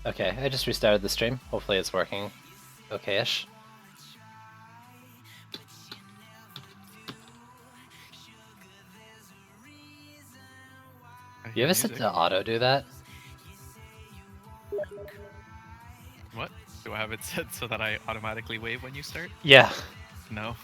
Okay, I just restarted the stream. Hopefully it's working okay-ish. You have it set to auto do that? What? Do I have it set so that I automatically wave when you start? Yeah. No.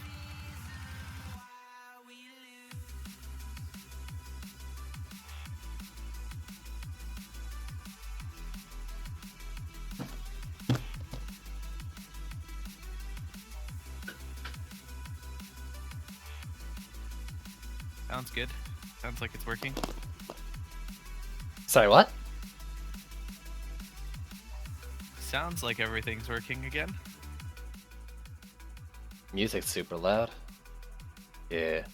Sounds good. Sounds like it's working. Sorry, what? Sounds like everything's working again. Music's super loud. Yeah.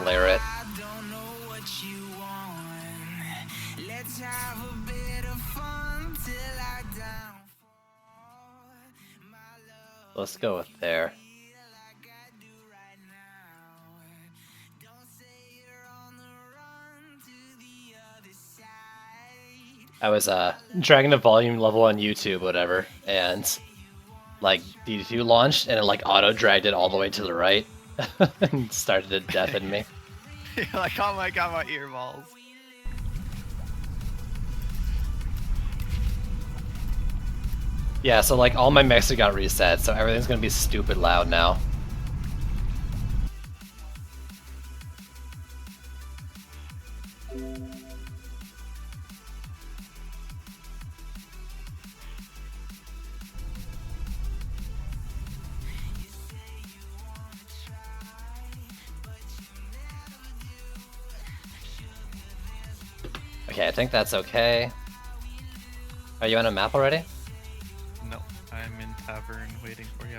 Layer it. Let's go with there. I was dragging the volume level on YouTube, whatever, and like DD2 launched, and it like auto dragged it all the way to the right, and started to deafen me. Like, oh my god, my earballs. Yeah, so like all my mixer got reset, so everything's gonna be stupid loud now. Okay, I think that's okay. Are you on a map already? No, I'm in tavern waiting for you.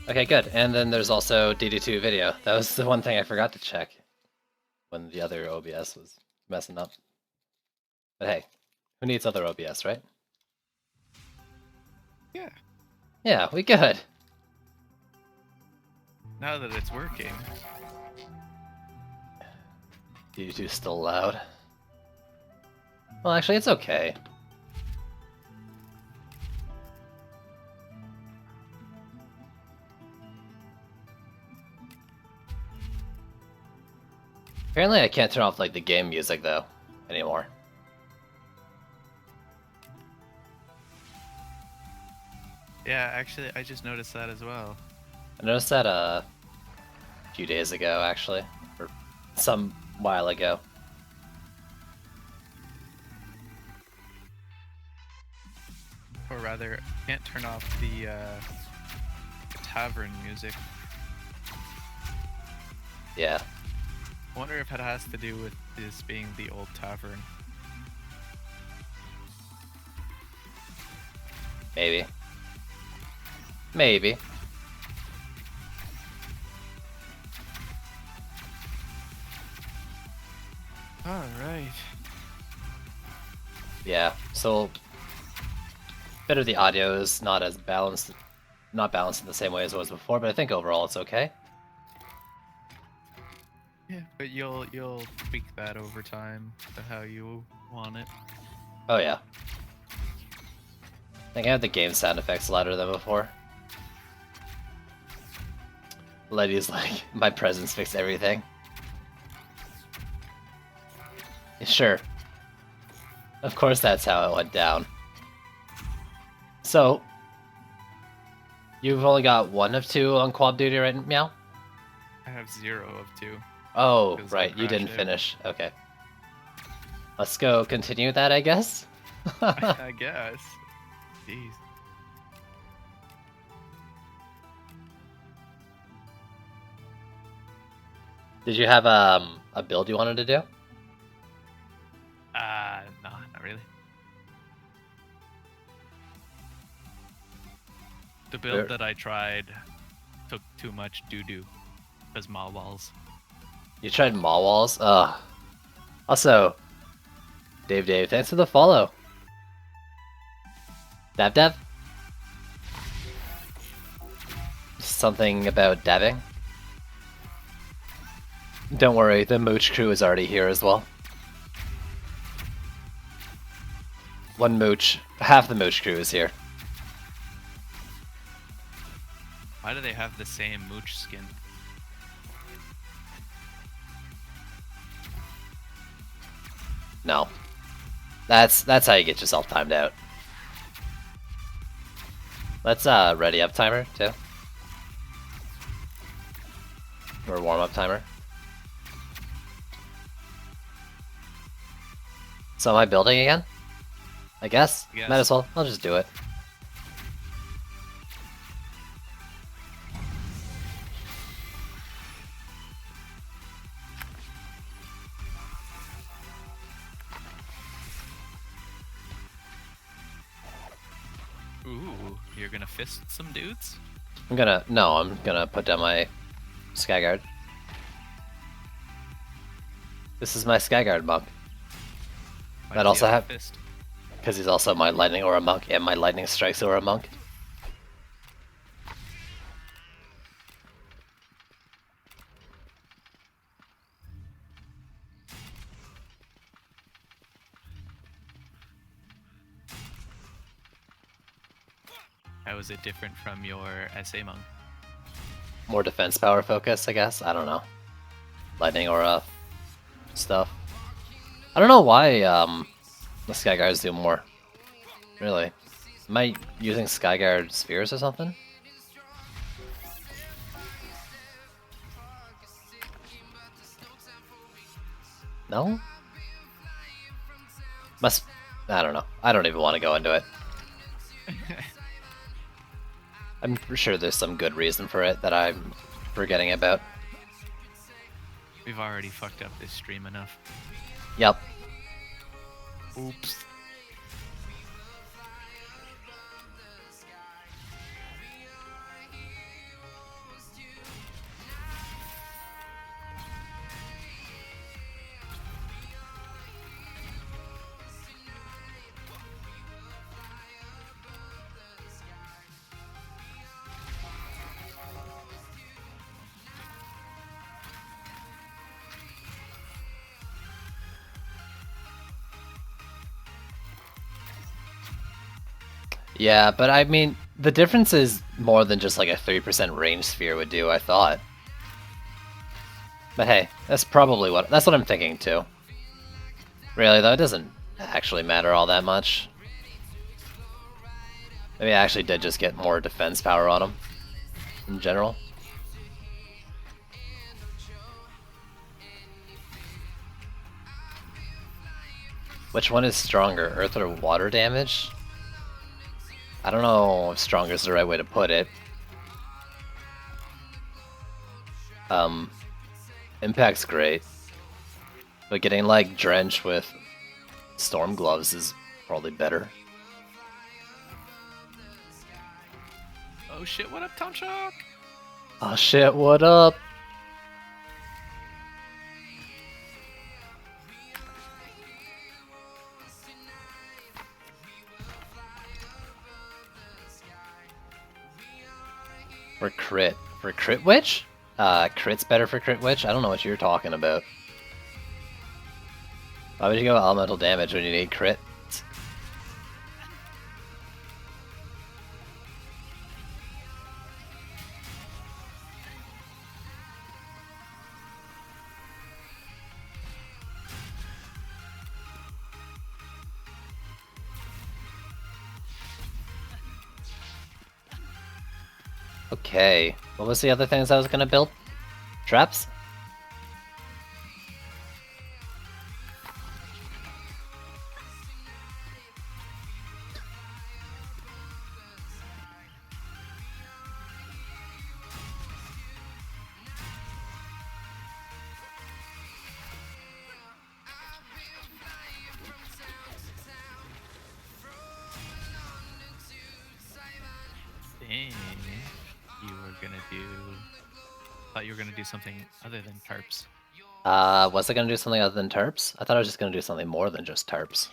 Okay, good. And then there's also DD2 video. That was the one thing I forgot to check when the other OBS was messing up. But hey, who needs other OBS, right? Yeah. Yeah, we good. Now that it's working. DD2 is still loud. Well, actually, it's okay. Apparently I can't turn off like the game music though anymore. Yeah, actually, I just noticed that as well. I noticed that a few days ago actually, or some while ago. Or rather, I can't turn off the tavern music. Yeah. I wonder if it has to do with this being the old tavern. Maybe. Maybe. Alright. Yeah, so bit of the audio is not as balanced, not balanced in the same way as it was before, but I think overall it's okay. Yeah, but you'll tweak that over time to how you want it. Oh yeah. I think I have the game sound effects louder than before. Letty's like, my presence fixed everything. Sure. Of course that's how it went down. So, you've only got 1 of 2 on Quad Duty right now? I have 0 of 2. Oh, right, you didn't finish. Okay. Let's go continue that, I guess? I guess. Jeez. Did you have a build you wanted to do? No, not really. The build that I tried took too much doo-doo as Maw Walls. You tried Maw Walls? Ugh. Also, Dave, thanks for the follow. Dev? Something about dabbing? Don't worry, the Mooch crew is already here as well. One Mooch, half the Mooch crew is here. Why do they have the same Mooch skin? No. That's how you get yourself timed out. Let's ready up timer too. Or warm up timer. So am I building again? I guess? Yes. Might as well. I'll just do it. Ooh, you're gonna fist some dudes? I'm gonna put down my Skyguard. This is my Skyguard monk. Why That does he also have a have- fist? Because he's also my Lightning Aura monk and my Lightning Strikes Aura monk. How is it different from your SA monk? More defense power focus, I guess. I don't know. Lightning Aura stuff. I don't know why the Skyguards do more. Really. Am I using Skyguard spheres or something? No? Must... I don't know. I don't even want to go into it. I'm sure there's some good reason for it that I'm forgetting about. We've already fucked up this stream enough. Yep. Oops. Yeah, but I mean, the difference is more than just like a 3% range sphere would do, I thought. But hey, that's what I'm thinking too. Really though, it doesn't actually matter all that much. Maybe I actually did just get more defense power on him, in general. Which one is stronger, earth or water damage? I don't know if stronger is the right way to put it. Impact's great. But getting like drenched with storm gloves is probably better. Oh shit, what up, Tom Shock? Oh shit, what up? For crit. For crit witch? Crit's better for crit witch? I don't know what you're talking about. Why would you go elemental damage when you need crit? Okay, what was the other things I was gonna build? Traps? Dang. You were gonna do... Thought you were gonna do something other than tarps. Was I gonna do something other than terps? I thought I was just gonna do something more than just terps.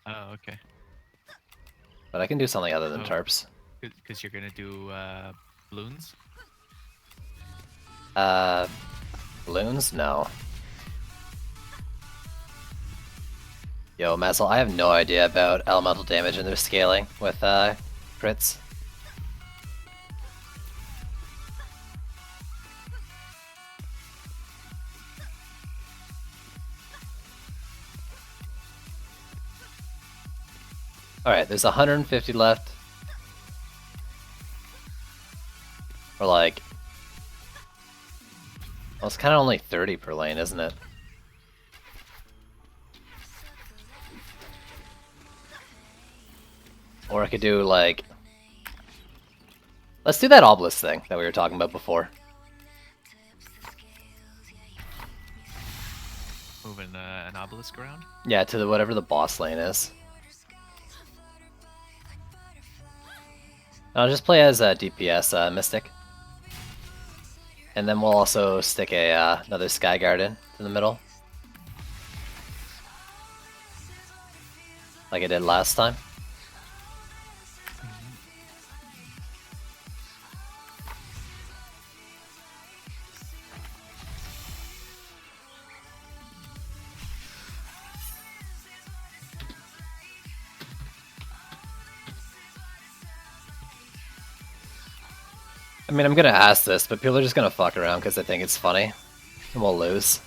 Oh, okay. But I can do something other than Oh. terps. Because you're gonna do balloons. Balloons? No. Yo, Mazel, I have no idea about elemental damage and their scaling with crits. Alright, there's 150 left. Or like... Well, it's kind of only 30 per lane, isn't it? Or I could do like... Let's do that obelisk thing that we were talking about before. Moving an obelisk around. Yeah, to the, whatever the boss lane is. I'll just play as a DPS Mystic. And then we'll also stick a another Sky Guard in the middle. Like I did last time. I mean, I'm gonna ask this, but people are just gonna fuck around because they think it's funny. And we'll lose.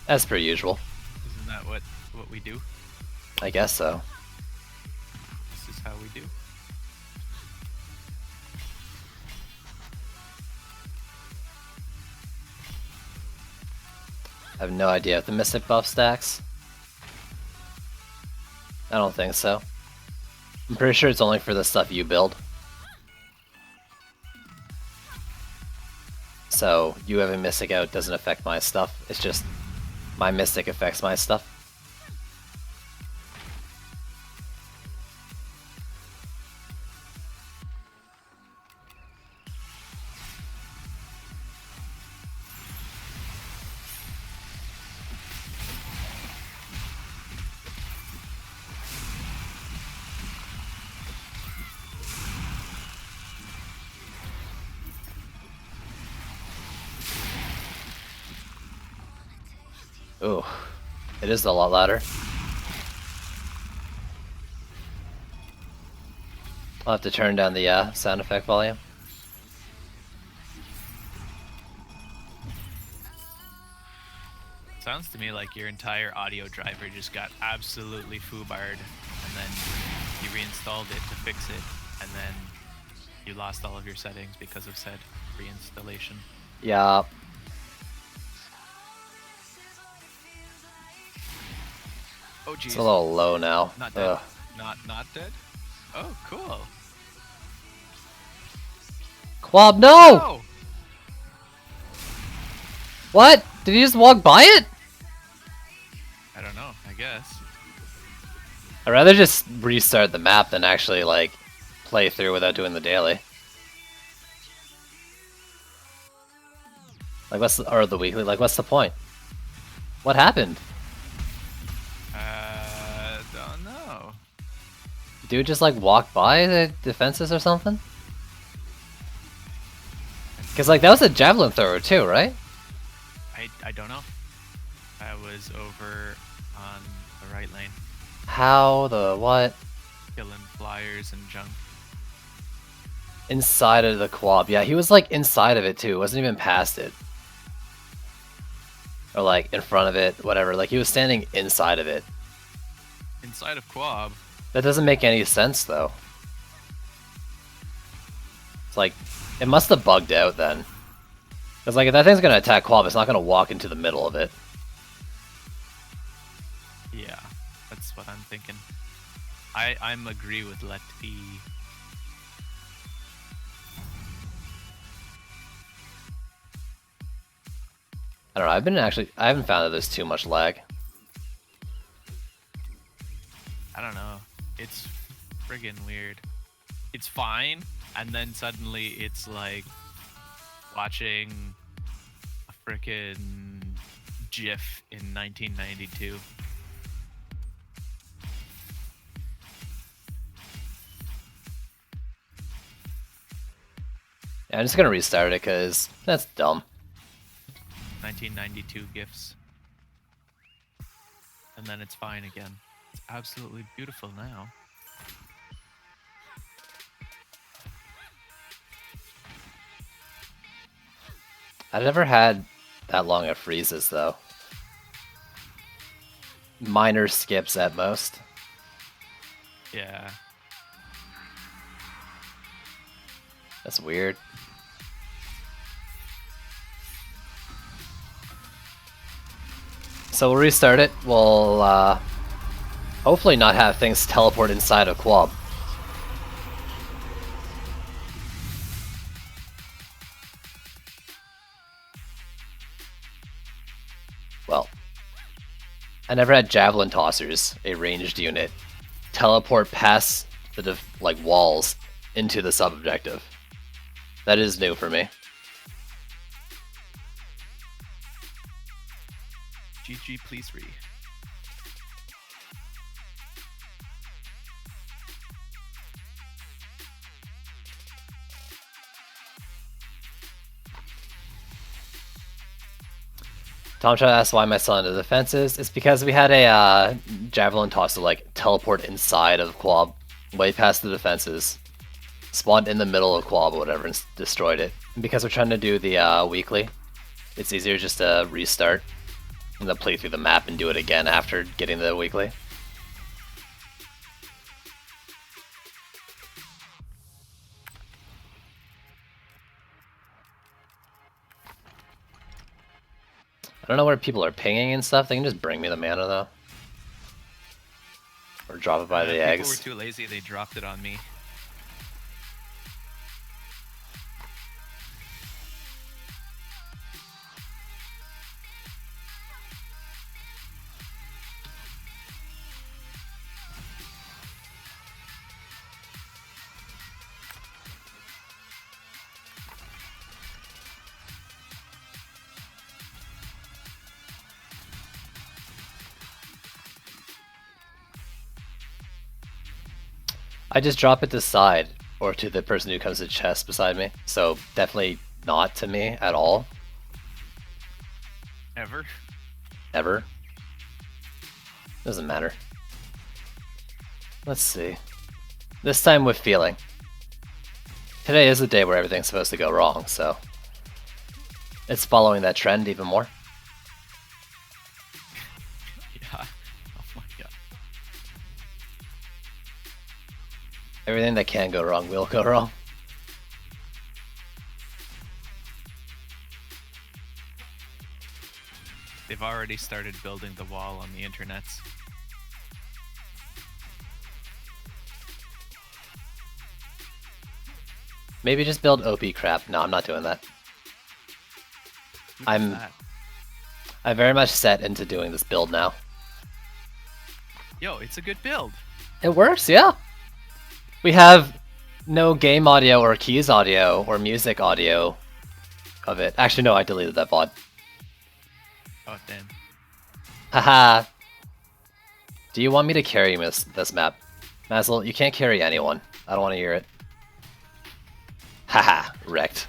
As per usual. Isn't that what we do? I guess so. This is how we do. I have no idea if the Mystic buff stacks. I don't think so. I'm pretty sure it's only for the stuff you build. So, you having Mystic out doesn't affect my stuff. It's just my Mystic affects my stuff. Ooh, it is a lot louder. I'll have to turn down the sound effect volume. Sounds to me like your entire audio driver just got absolutely foobarred, and then you reinstalled it to fix it, and then you lost all of your settings because of said reinstallation. Yeah. Oh geez. It's a little low now. Not dead. Not dead. Oh, cool. Quab, no! Oh! What? Did he just walk by it? I don't know. I guess. I'd rather just restart the map than actually, like, play through without doing the daily. Like, what's the, or the weekly? Like, what's the point? What happened? Don't know. Dude just, like, walked by the defenses or something? Because, like, that was a javelin thrower too, right? I don't know. I was over on the right lane, How the what? killing flyers and junk. Inside of the quab. Yeah, he was, like, inside of it too. Wasn't even past it. Or, like, in front of it, whatever. Like, he was standing inside of it. Inside of Quab. That doesn't make any sense, though. It's like, it must have bugged out then. Because, like, if that thing's gonna attack Quab, it's not gonna walk into the middle of it. Yeah, that's what I'm thinking. I'm agree with let be. I don't know, I haven't found that there's too much lag. I don't know. It's friggin' weird. it's fine, and then suddenly it's like watching a freaking GIF in 1992. Yeah, I'm just gonna restart it because that's dumb. 1992 GIFs. And then it's fine again. It's absolutely beautiful now. I've never had that long of freezes though. Minor skips at most. Yeah. That's weird. So we'll restart it. We'll hopefully not have things teleport inside of Quab. Well, I never had javelin tossers, a ranged unit, teleport past the like walls into the sub-objective. That is new for me. GG, please re. Tom tried to ask why am I still into defenses. It's because we had a javelin toss to like teleport inside of Quab, way past the defenses, spawned in the middle of Quab or whatever, and destroyed it. And because we're trying to do the weekly, it's easier just to restart and then play through the map and do it again after getting the weekly. I don't know where people are pinging and stuff. They can just bring me the mana though. Or drop it by the eggs. People were too lazy, they dropped it on me. I just drop it to side or to the person who comes to chest beside me. So definitely not to me at all. Ever? Ever. Doesn't matter. Let's see. This time with feeling. Today is the day where everything's supposed to go wrong, so it's following that trend even more. Yeah. Oh my god. Everything that can go wrong will go wrong. They've already started building the wall on the internets. Maybe just build OP crap. No, I'm not doing that. Who does that? I'm very much set into doing this build now. Yo, it's a good build. It works, yeah. We have no game audio or keys audio or music audio of it. Actually, no, I deleted that VOD. Oh, damn. Haha. Do you want me to carry this map? Mazel, you can't carry anyone. I don't want to hear it. Haha, wrecked.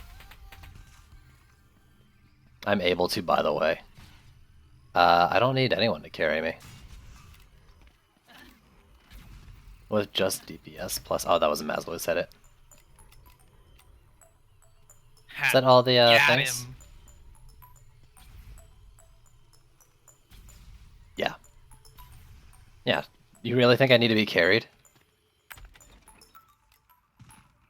I'm able to, by the way. I don't need anyone to carry me. With just DPS plus... Oh, that was Mazel who said it. Is that all the things? Him. Yeah. Yeah. You really think I need to be carried?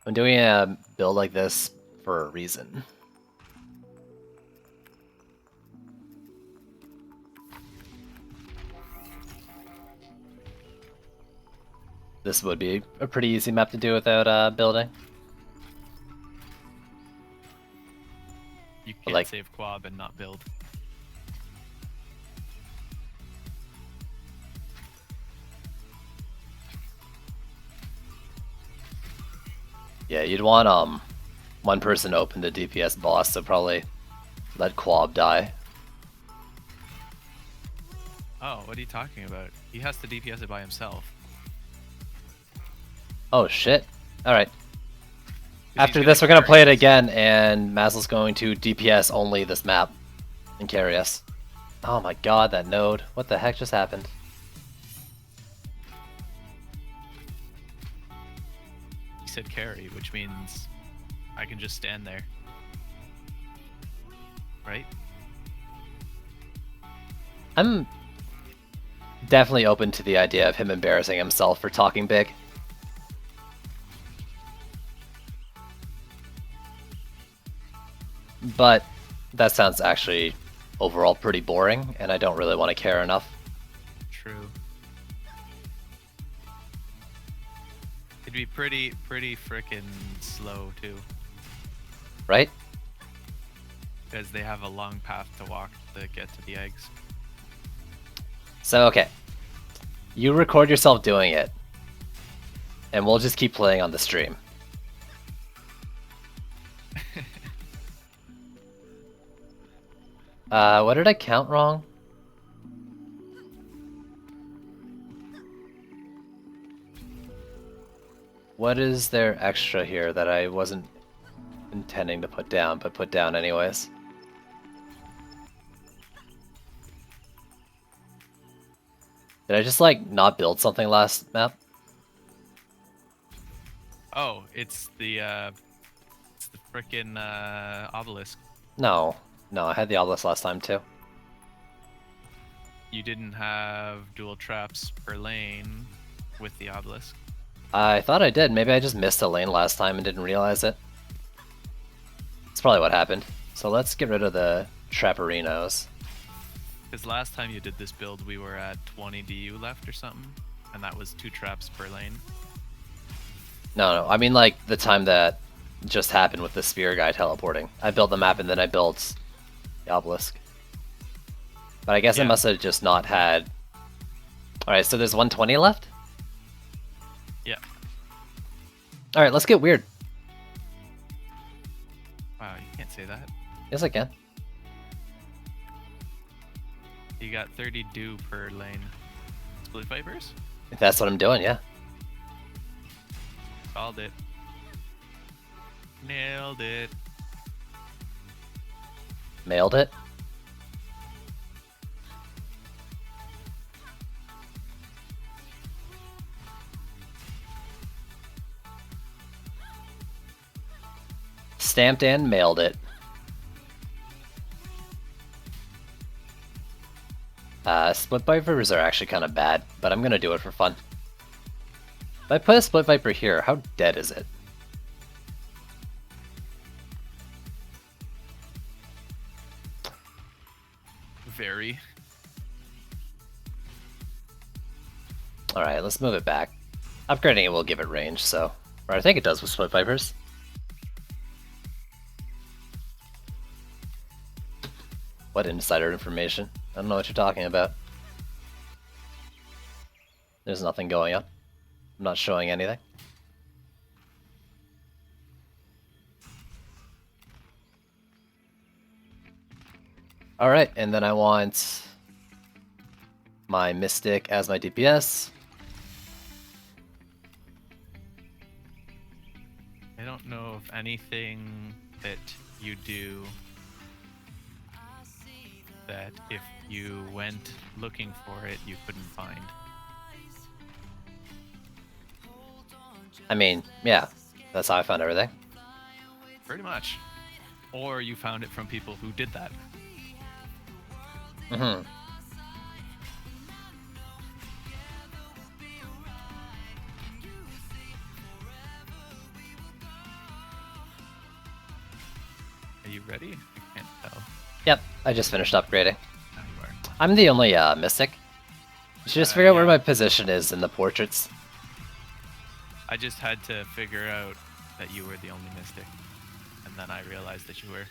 I'm doing a build like this for a reason. This would be a pretty easy map to do without building. You can't like- save Quab and not build. Yeah, you'd want one person open the DPS boss, so probably let Quab die. Oh, what are you talking about? He has to DPS it by himself. Oh shit. Alright. 'Cause After he's this, we're gonna play it carry us. again, and Mazel's going to DPS only this map and carry us. Oh my god, that node. What the heck just happened? He said carry, which means I can just stand there. Right? I'm definitely open to the idea of him embarrassing himself for talking big. But that sounds actually overall pretty boring, and I don't really want to care enough. True. It'd be pretty frickin' slow too, Right? because they have a long path to walk to get to the eggs. So, okay. You record yourself doing it, and we'll just keep playing on the stream. What did I count wrong? What is there extra here that I wasn't intending to put down, but put down anyways? Did I just, like, not build something last map? Oh, it's the frickin' obelisk. No. No, I had the obelisk last time too. You didn't have dual traps per lane with the obelisk. I thought I did. Maybe I just missed a lane last time and didn't realize it. That's probably what happened. So let's get rid of the Trapperinos. Because last time you did this build, we were at 20 DU left or something, and that was 2 traps per lane. No, I mean like the time that just happened with the spear guy teleporting. I built the map and then I built the obelisk. But I guess I Yeah. must have just not had... Alright, so there's 120 left? Yeah. Alright, let's get weird. Wow, you can't say that. Yes, I can. You got 30 DU per lane. Split Vipers? If that's what I'm doing, yeah. Called it. Nailed it. Mailed it. Stamped and mailed it. Split Vipers are actually kind of bad, but I'm gonna do it for fun. If I put a Split Viper here, how dead is it? Very. Alright, let's move it back. Upgrading it will give it range, so... Or I think it does with Split Vipers. What insider information? I don't know what you're talking about. There's nothing going on. I'm not showing anything. Alright, and then I want my Mystic as my DPS. I don't know of anything that you do that if you went looking for it, you couldn't find. I mean, yeah, that's how I found everything. Pretty much. Or you found it from people who did that. Mm-hmm. Are you ready? I can't tell. Yep, I just finished upgrading. Now you are. I'm the only Mystic. You should just figure out where yeah. my position is in the portraits. I just had to figure out that you were the only mystic. And then I realized that you were.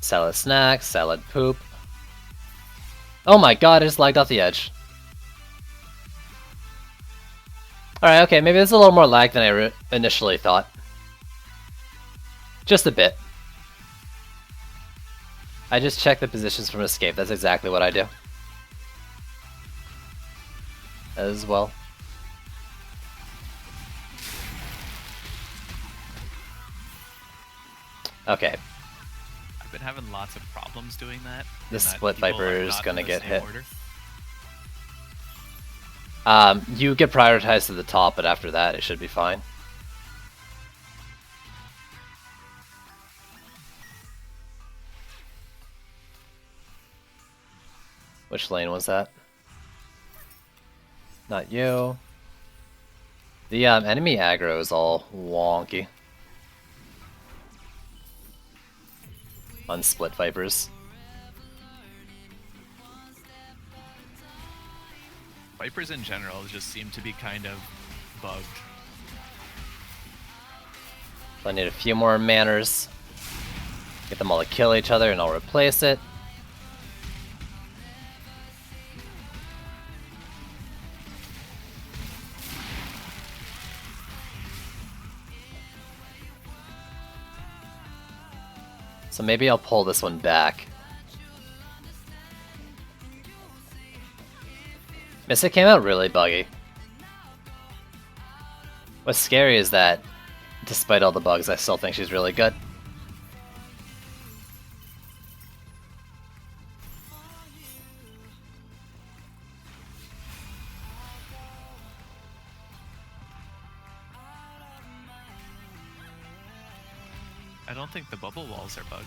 Salad snack, salad poop. Oh my god, I just lagged off the edge. Alright, okay, maybe there's a little more lag than I initially thought. Just a bit. I just check the positions from escape, that's exactly what I do. As well. Okay. I've been having lots of problems doing that. This in that Split people Viper are is not gonna in the get same hit. order. You get prioritized to the top, but after that it should be fine. Which lane was that? Not you. The enemy aggro is all wonky. On Split Vipers. Vipers in general just seem to be kind of bugged. So I need a few more manners. Get them all to kill each other and I'll replace it. So maybe I'll pull this one back. Mystic came out really buggy. What's scary is that, despite all the bugs, I still think she's really good. I don't think the bubble walls are bugged.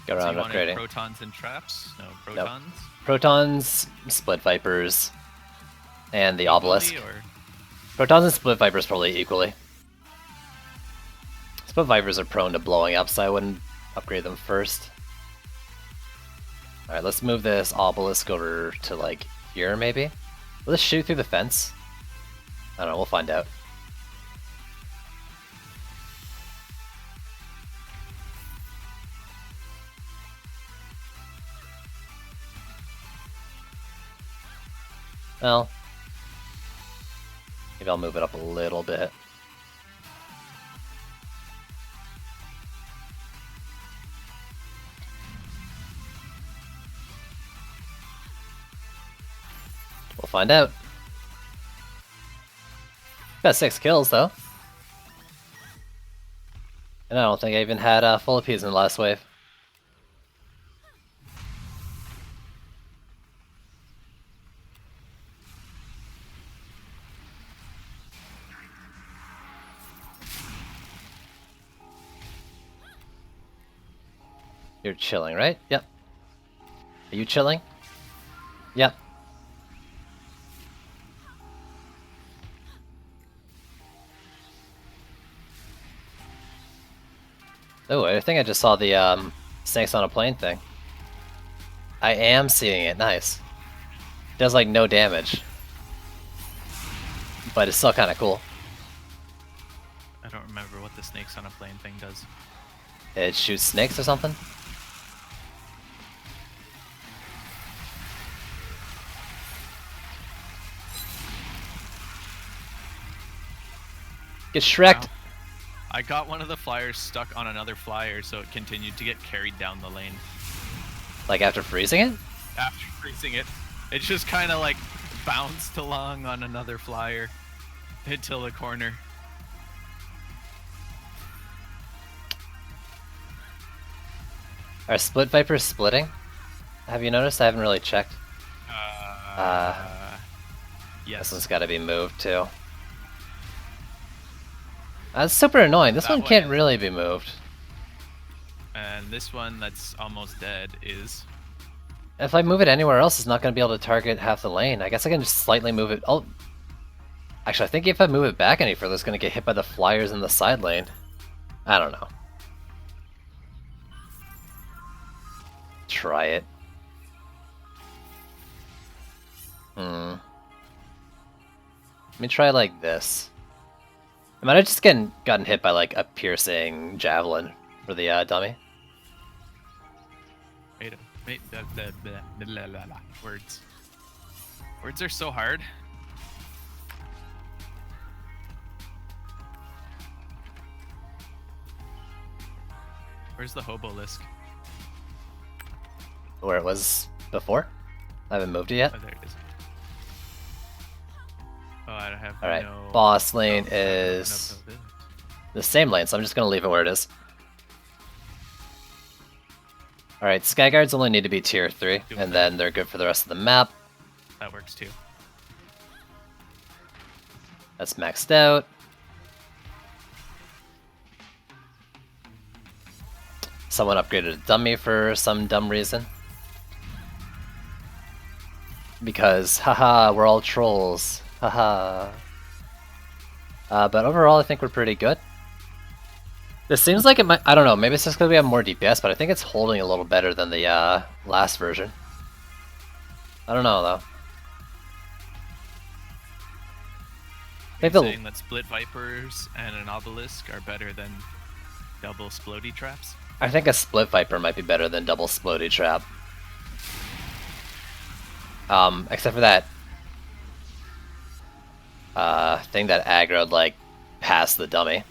Go around so you wanted upgrading. protons and traps? No, protons? Protons, Split Vipers, and the Obelisk. Equally, or Protons and Split Vipers probably equally. Split Vipers are prone to blowing up, so I wouldn't upgrade them first. Alright, let's move this Obelisk over to, like, here, maybe? Will this shoot through the fence? I don't know, we'll find out. Well, maybe I'll move it up a little bit. We'll find out. Got 6 kills though. And I don't think I even had full appease in the last wave. You're chilling, right? Yep. Are you chilling? Yep. Oh, I think I just saw the snakes on a plane thing. I am seeing it, nice. Does like no damage. But it's still kinda cool. I don't remember what the snakes on a plane thing does. It shoots snakes or something? Get Shrek'd! Wow. I got one of the flyers stuck on another flyer, so it continued to get carried down the lane. Like after freezing it? After freezing it, it just kind of like bounced along on another flyer until the corner. Are Split Vipers splitting? Have you noticed? I haven't really checked. Yes. This one's gotta be moved too. That's super annoying. This That one one can't is. really be moved. And this one that's almost dead is... If I move it anywhere else, it's not going to be able to target half the lane. I guess I can just slightly move it. Oh, actually, I think if I move it back any further, it's going to get hit by the flyers in the side lane. I don't know. Try it. Let me try like this. I might have just gotten hit by like a piercing javelin for the dummy. Words. Words are so hard. Where's the Hobolisk? Where it was before? I haven't moved it yet. Oh, there it is. Oh, I don't have Alright, no... boss lane I have no is ability. the same lane, so I'm just gonna leave it where it is. Alright, Skyguards only need to be tier 3, and then they're good for the rest of the map. That works too. That's maxed out. Someone upgraded a dummy for some dumb reason. Because, haha, we're all trolls. Haha. But overall, I think we're pretty good. This seems like it might, I don't know, maybe it's just because we have more DPS, but I think it's holding a little better than the last version. I don't know, though. Are you saying that Split Vipers and an Obelisk are better than double Splody Traps? I think a Split Viper might be better than double Splody Trap. Except for that thing that aggroed, like, past the dummy.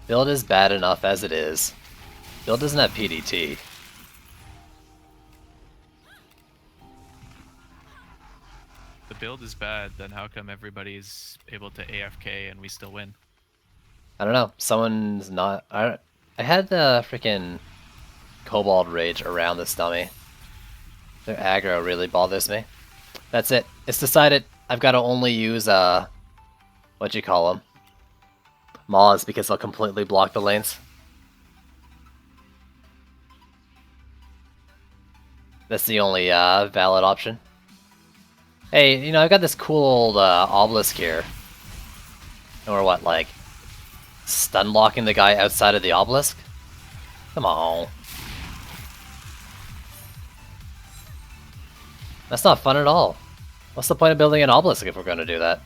Build is bad enough as it is. Build doesn't have PDT. The build is bad, then how come everybody's able to AFK and we still win? I don't know. Someone's not. I had the freaking Kobold Rage around this dummy. Their aggro really bothers me. That's it. It's decided. I've got to only use what you call them, Maws, because they'll completely block the lanes. That's the only valid option. Hey, you know, I've got this cool old obelisk here. And we're what, like, stun locking the guy outside of the obelisk? Come on. That's not fun at all. What's the point of building an obelisk if we're going to do that?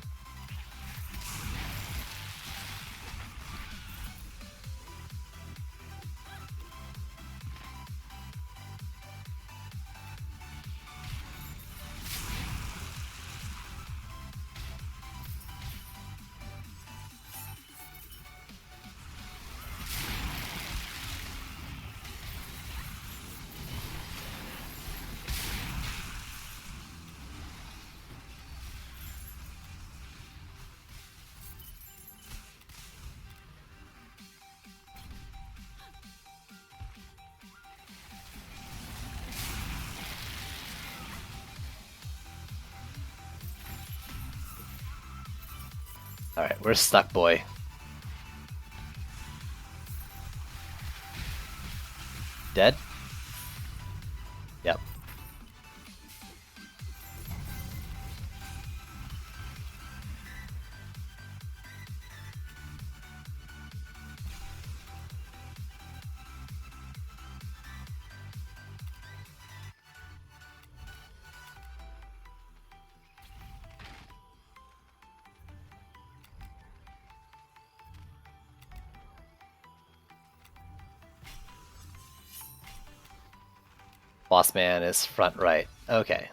Alright, we're stuck, boy. Dead? Yep. Boss man is front right. Okay.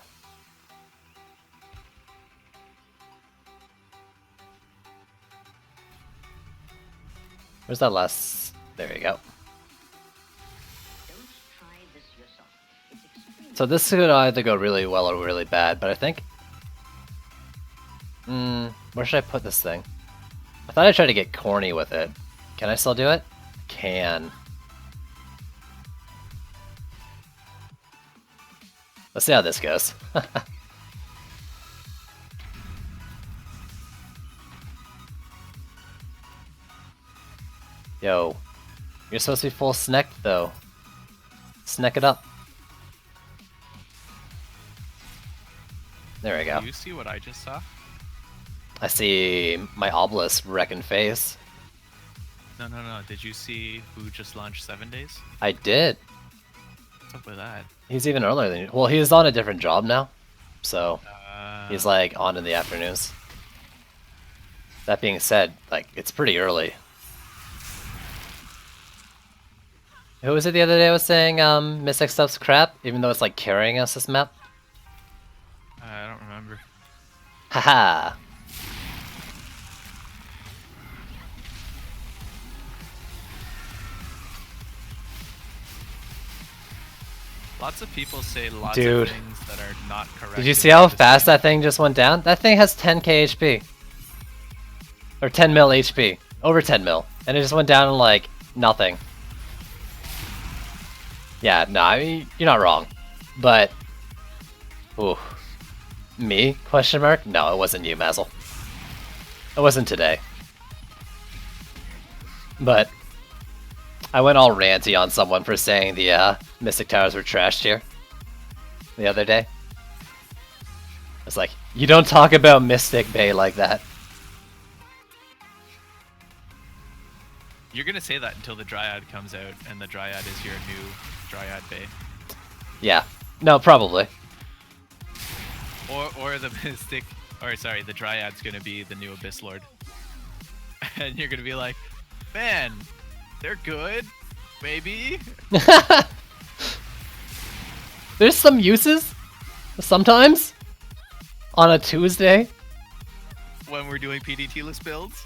Where's that last... There you go. So this could either go really well or really bad, but I think... where should I put this thing? I thought I tried to get corny with it. Can I still do it? Can. Let's see how this goes. Yo, you're supposed to be full snack though. Snack it up. There we go. Do you see what I just saw? I see my obelisk wrecking face. No. Did you see who just launched 7 days? I did. What's up with that? He's even earlier than you. Well, he's on a different job now, so he's like on in the afternoons. That being said, like, it's pretty early. Who was it the other day was saying Mystic stuff's crap, even though it's like carrying us this map? I don't remember. Haha. Lots of people say lots Dude. of things that are not correct. Did you see how fast that thing just went down? That thing has 10k HP. Or 10 mil HP. Over 10 mil. And it just went down in like nothing. Yeah, no, I mean, you're not wrong. But, ooh. Me? Question mark? No, it wasn't you, Mazel. It wasn't today. But, I went all ranty on someone for saying the Mystic Towers were trashed here. The other day. It's like, you don't talk about Mystic Bay like that. You're gonna say that until the Dryad comes out, and the Dryad is your new Dryad Bay. Yeah. No, probably. Or the Mystic, or sorry, the Dryad's gonna be the new Abyss Lord. And you're gonna be like, man, they're good, maybe? There's some uses, sometimes, on a Tuesday. When we're doing PDT-less builds?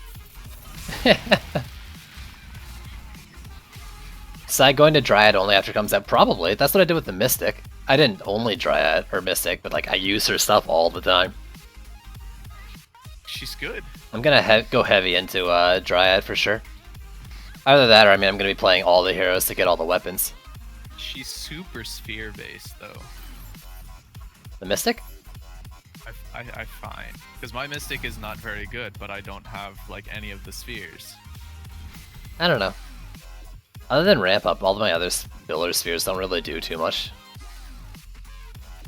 Side going to Dryad only after it comes out? Probably. That's what I did with the Mystic. I didn't only Dryad or Mystic, but like I use her stuff all the time. She's good. I'm gonna go heavy into Dryad for sure. Either that or I mean I'm gonna be playing all the heroes to get all the weapons. She's super sphere based though. The Mystic? I find because my Mystic is not very good, but I don't have like any of the spheres. I don't know. Other than ramp up, all of my other builder spheres don't really do too much.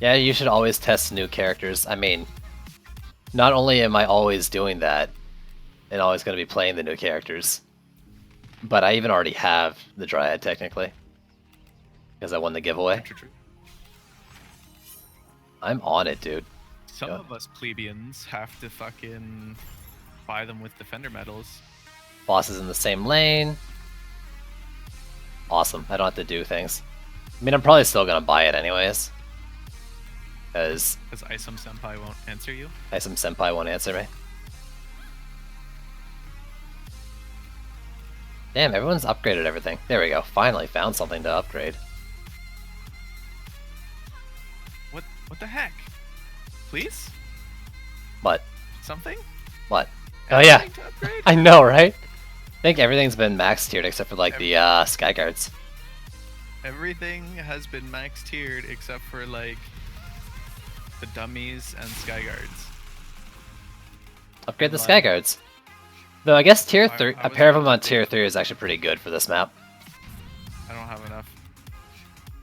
Yeah, you should always test new characters. I mean, not only am I always doing that, and always going to be playing the new characters, but I even already have the Dryad technically, because I won the giveaway. True. I'm on it, dude. Some of us plebeians have to fucking buy them with defender medals. Boss is in the same lane. Awesome. I don't have to do things. I mean, I'm probably still going to buy it anyways. Because Isom Senpai won't answer you? Isom Senpai won't answer me. Damn, everyone's upgraded everything. There we go. Finally found something to upgrade. What the heck? Please? What? Something? What? Oh yeah. Anything to upgrade? I know, right? I think everything's been max tiered except for like the Skyguards. Everything has been max tiered except for like the dummies and Skyguards. Upgrade the Skyguards. Though I guess tier 3, I a pair of them was on tier 3 is actually pretty good for this map. I don't have enough.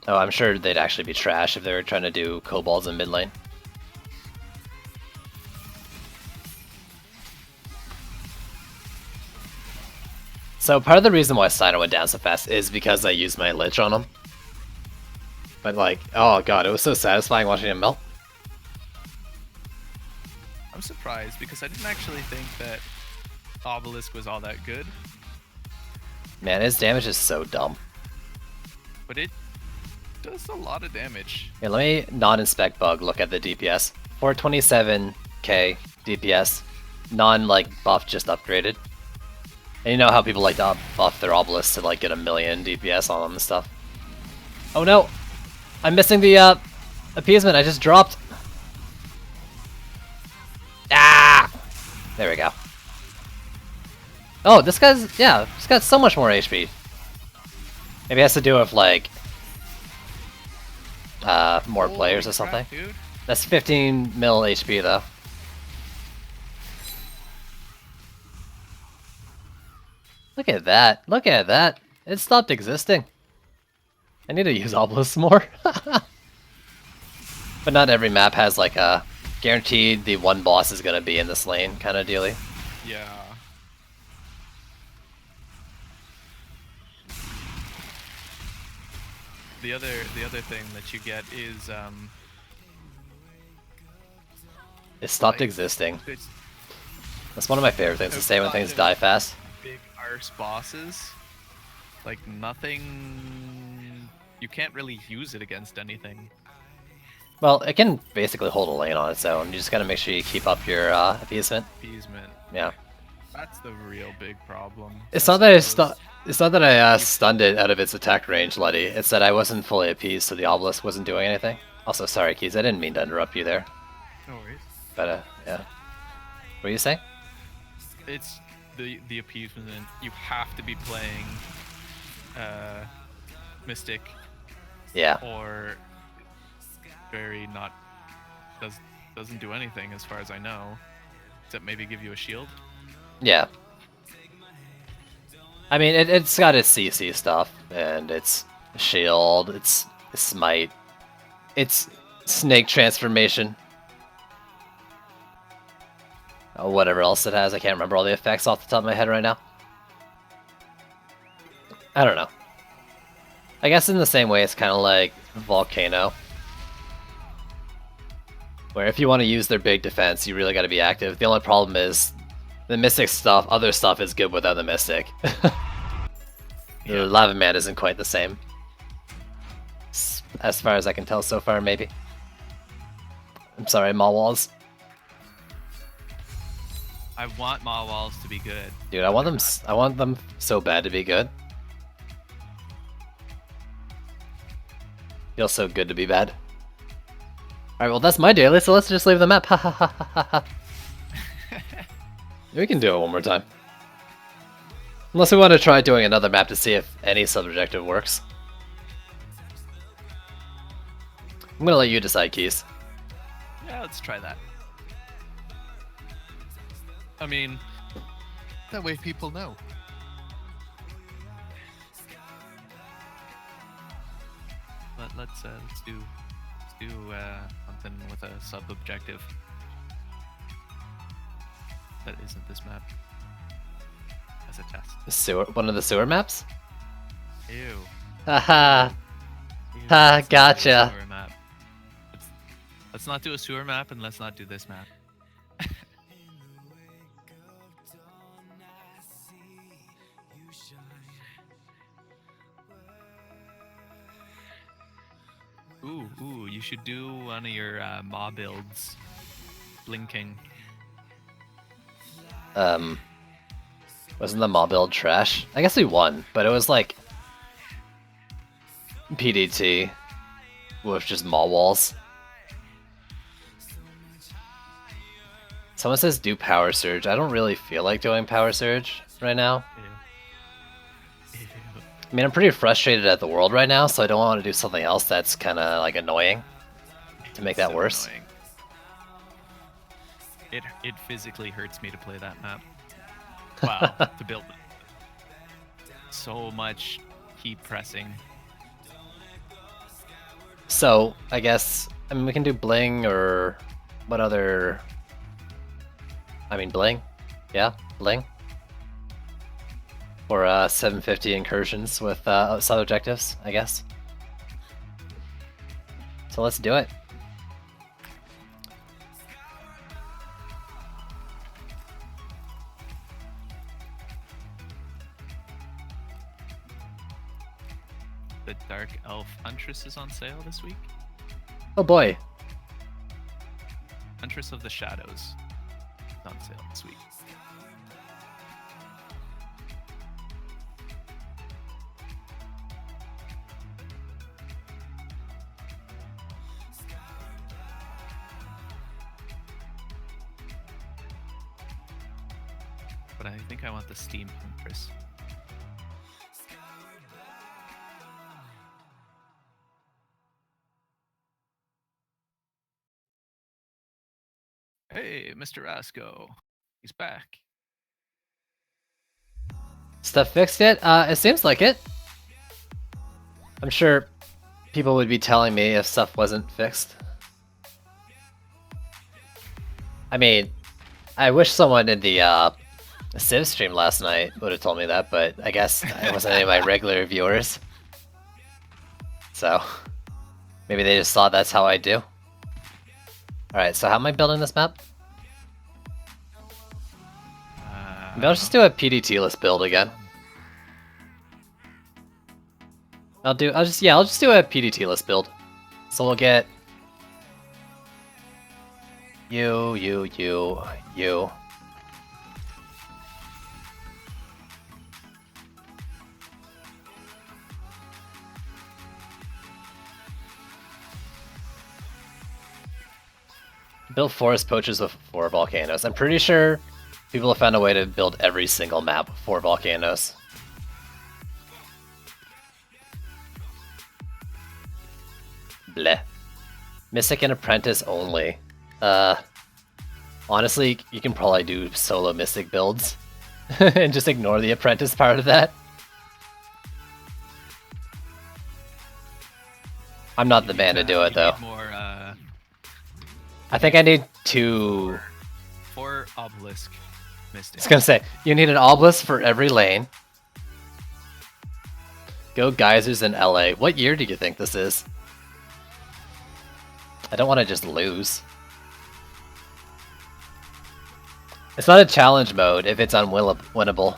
Oh, I'm sure they'd actually be trash if they were trying to do kobolds in mid lane. So part of the reason why Steiner went down so fast is because I used my Lich on him. But like, oh god, it was so satisfying watching him melt. I'm surprised because I didn't actually think that Obelisk was all that good, Man, his damage is so dumb. but it does a lot of damage. Here, let me non-inspect bug look at the DPS. 427k DPS, non-like buff, just upgraded. And you know how people like to buff their obelisks to like get a million DPS on them and stuff. Oh no! I'm missing the appeasement, I just dropped. Ah! There we go. Oh, this guy's, yeah, he's got so much more HP. Maybe it has to do with like more players or Holy crap, something. dude. That's 15 mil HP though. Look at that. Look at that. It stopped existing. I need to use Obelisk more. But not every map has like a guaranteed the one boss is gonna be in this lane kind of dealy. Yeah. The other thing that you get is It stopped like, existing. it's That's one of my favorite things to say when things die fast. big arse bosses. Like nothing you can't really use it against anything. Well, it can basically hold a lane on its own. You just gotta make sure you keep up your appeasement. Appeasement. Yeah. That's the real big problem. It's I not that I suppose. It's not that I stunned it out of its attack range, Letty. It's that I wasn't fully appeased, so the obelisk wasn't doing anything. Also, sorry, Keys, I didn't mean to interrupt you there. No worries. But yeah. What were you saying? It's the appeasement. You have to be playing Mystic Yeah. or very not doesn't do anything as far as I know, except maybe give you a shield. Yeah. I mean, it's got its CC stuff, and its shield, its smite, its snake transformation. Whatever else it has, I can't remember all the effects off the top of my head right now. I don't know. I guess in the same way, it's kind of like Volcano, where if you want to use their big defense, you really got to be active. The only problem is the Mystic stuff, other stuff is good without the Mystic. The Lava Man isn't quite the same. As far as I can tell so far, maybe. I'm sorry, Mawwalls. I want Mawwalls to be good. Dude, I want them so bad to be good. Feels so good to be bad. Alright, well that's my daily, so let's just leave the map. Ha ha ha ha ha. We can do it one more time. Unless we want to try doing another map to see if any sub-objective works. I'm gonna let you decide, Keys. Yeah, let's try that. I mean, that way people know. Let's do something with a sub-objective that isn't this map as a test. One of the sewer maps? Ew. Haha. Ew, Ha, let's not do a gotcha. sewer map. Let's not do a sewer map, and let's not do this map. Ooh, you should do one of your maw builds. Blinking. Wasn't the mob build trash? I guess we won, but it was like PDT with just maw walls. Someone says do power surge. I don't really feel like doing power surge right now. Ew. Ew. I mean, I'm pretty frustrated at the world right now, so I don't want to do something else that's kind of like annoying to make that So worse. annoying. It physically hurts me to play that map. Wow, to build it. So much keep pressing. So, I guess, I mean, we can do Bling or what other... I mean, Bling? Yeah, Bling? Or 750 incursions with sub objectives, I guess. So let's do it. The Dark Elf Huntress is on sale this week. Oh boy. Huntress of the Shadows is on sale this week. But I think I want the Steam Huntress. Hey, Mr. Rasco. He's back. Stuff fixed yet? It seems like it. I'm sure people would be telling me if stuff wasn't fixed. I mean, I wish someone in the Civ stream last night would have told me that, but I guess it wasn't any of my regular viewers. So, maybe they just thought that's how I do. Alright, so how am I building this map? Maybe I'll just do a PDT-less build again. I'll just do a PDT list build. So we'll get you. Build forest poachers with 4 volcanoes. I'm pretty sure people have found a way to build every single map with 4 volcanoes. Bleh. Mystic and Apprentice only. Honestly, you can probably do solo Mystic builds and just ignore the Apprentice part of that. I'm not the man to do it though. More, I think I need 2. 4 obelisk Mystic. I was gonna say, you need an obelisk for every lane. Go geysers in LA. What year do you think this is? I don't want to just lose. It's not a challenge mode if it's unwinnable.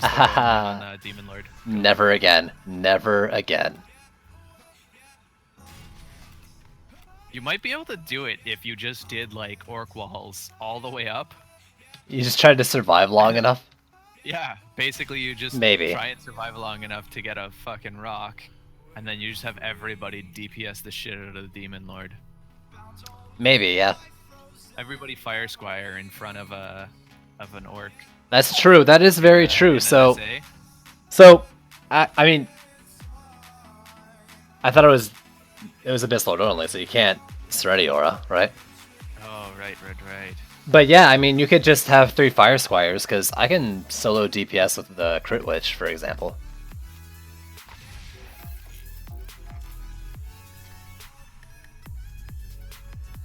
on Demon Lord. Never again. Never again. You might be able to do it if you just did like orc walls all the way up. You just tried to survive long enough? Yeah, basically you just Maybe try and survive long enough to get a fucking rock, and then you just have everybody DPS the shit out of the Demon Lord. Maybe, yeah. Everybody Fire Squire in front of an orc. That's true. That is very true. So, SA. I mean, I thought it was Abyss Lord only, so you can't Serenity Aura, right? Oh, right. But yeah, I mean, you could just have 3 Fire Squires, because I can solo DPS with the Crit Witch, for example.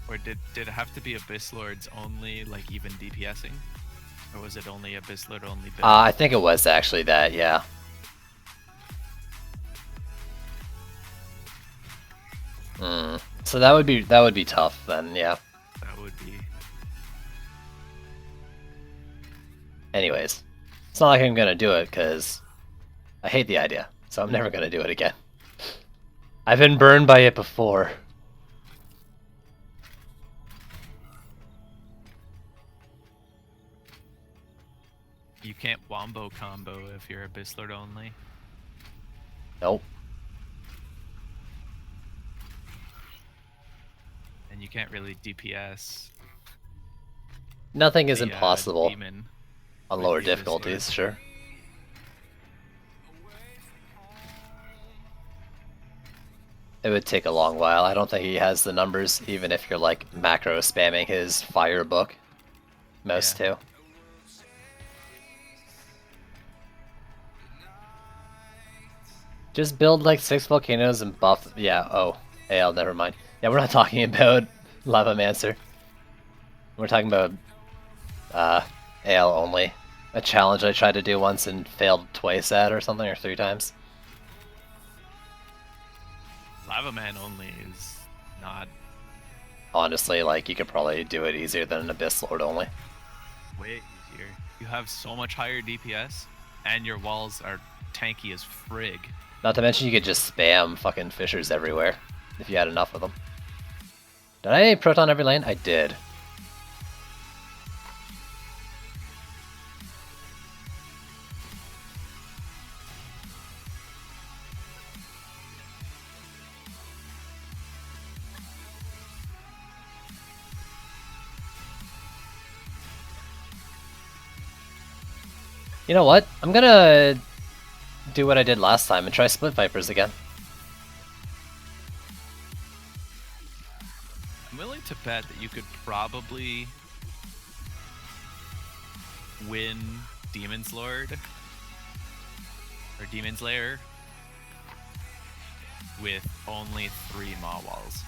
Or did it have to be Abyss Lords only, like even DPSing? Or was it only Abyss Lord only build? I think it was actually that, yeah. So that would be tough then, yeah. That would be. Anyways, it's not like I'm gonna do it because I hate the idea, so I'm never gonna do it again. I've been burned by it before. You can't wombo combo if you're Abyss Lord only. Nope. And you can't really DPS. Nothing is the, impossible demon on with lower the Abyss difficulties, Lord. sure. It would take a long while. I don't think he has the numbers, even if you're like macro spamming his fire book. Most too. Just build like 6 volcanoes and buff. Yeah, oh. AL, never mind. Yeah, we're not talking about Lavamancer. We're talking about AL only. A challenge I tried to do once and failed twice at or something, or 3 times. Lava Man only is not Honestly, like, you could probably do it easier than an Abyss Lord only. way easier. You have so much higher DPS, and your walls are tanky as frig. Not to mention you could just spam fucking fissures everywhere, if you had enough of them. Did I Proton every lane? I did. You know what? I'm gonna do what I did last time and try Split Vipers again. I'm willing to bet that you could probably win Demon's Lord or Demon's Lair with only 3 Maw Walls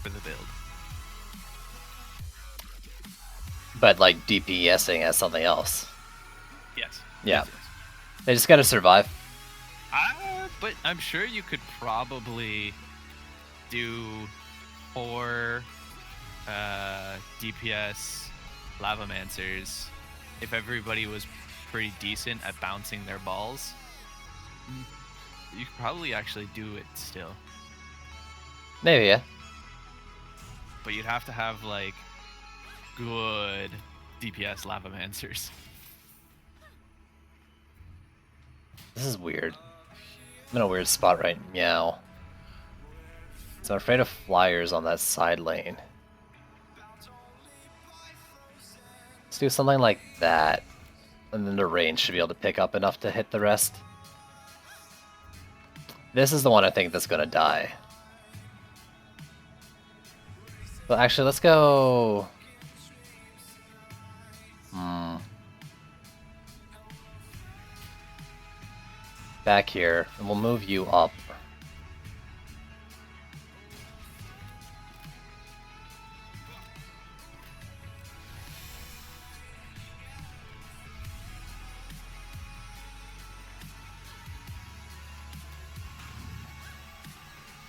for the build. But like DPSing as something else. Yes. Yeah. Yes, yes. They just gotta survive. But I'm sure you could probably do 4 DPS Lavamancers if everybody was pretty decent at bouncing their balls, you could probably actually do it still. Maybe, yeah. But you'd have to have like good DPS Lavamancers. This is weird. I'm in a weird spot right now. So I'm afraid of flyers on that side lane. Let's do something like that. And then the range should be able to pick up enough to hit the rest. This is the one I think that's gonna die. But actually, let's go... back here, and we'll move you up.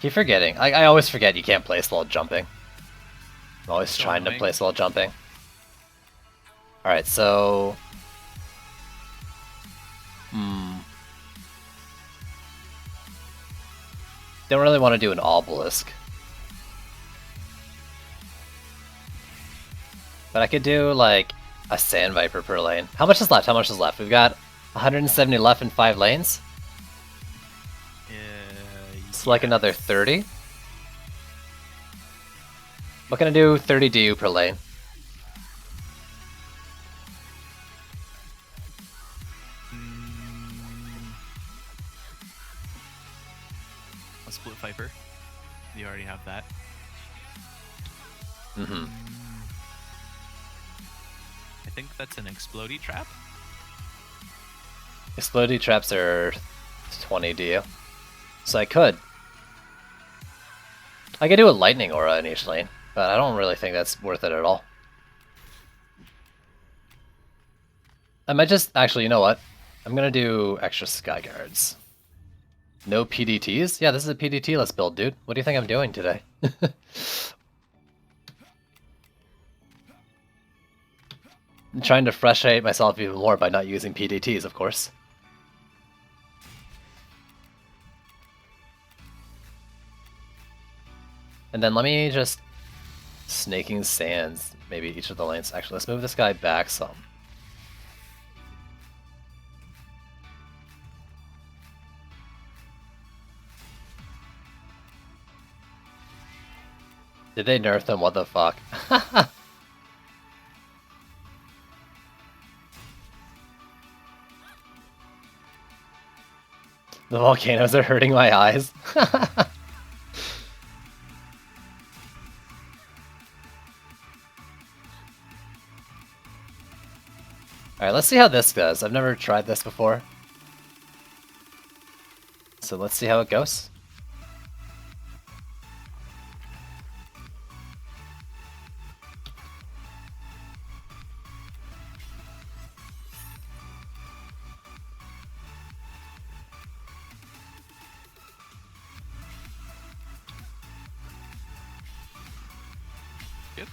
Keep forgetting. I always forget you can't place while jumping. I'm always So trying to annoying. place while jumping. Alright, so... Don't really want to do an obelisk. But I could do, like, a Sand Viper per lane. How much is left? How much is left? We've got 170 left in 5 lanes. It's like another 30. What can I do 30 DU per lane? A Split Viper. You already have that. Mm-hmm. I think that's an Explodey Trap. Explodey traps are 20 DU. So I could do a Lightning Aura in each lane, but I don't really think that's worth it at all. I might just... Actually, you know what? I'm gonna do extra Sky Guards. No PDTs? Yeah, this is a PDT-less build, dude. What do you think I'm doing today? I'm trying to frustrate myself even more by not using PDTs, of course. And then let me just... Snaking Sands, maybe each of the lanes. Actually, let's move this guy back some. Did they nerf them? What the fuck? The volcanoes are hurting my eyes. Alright, let's see how this goes. I've never tried this before. So let's see how it goes. Good.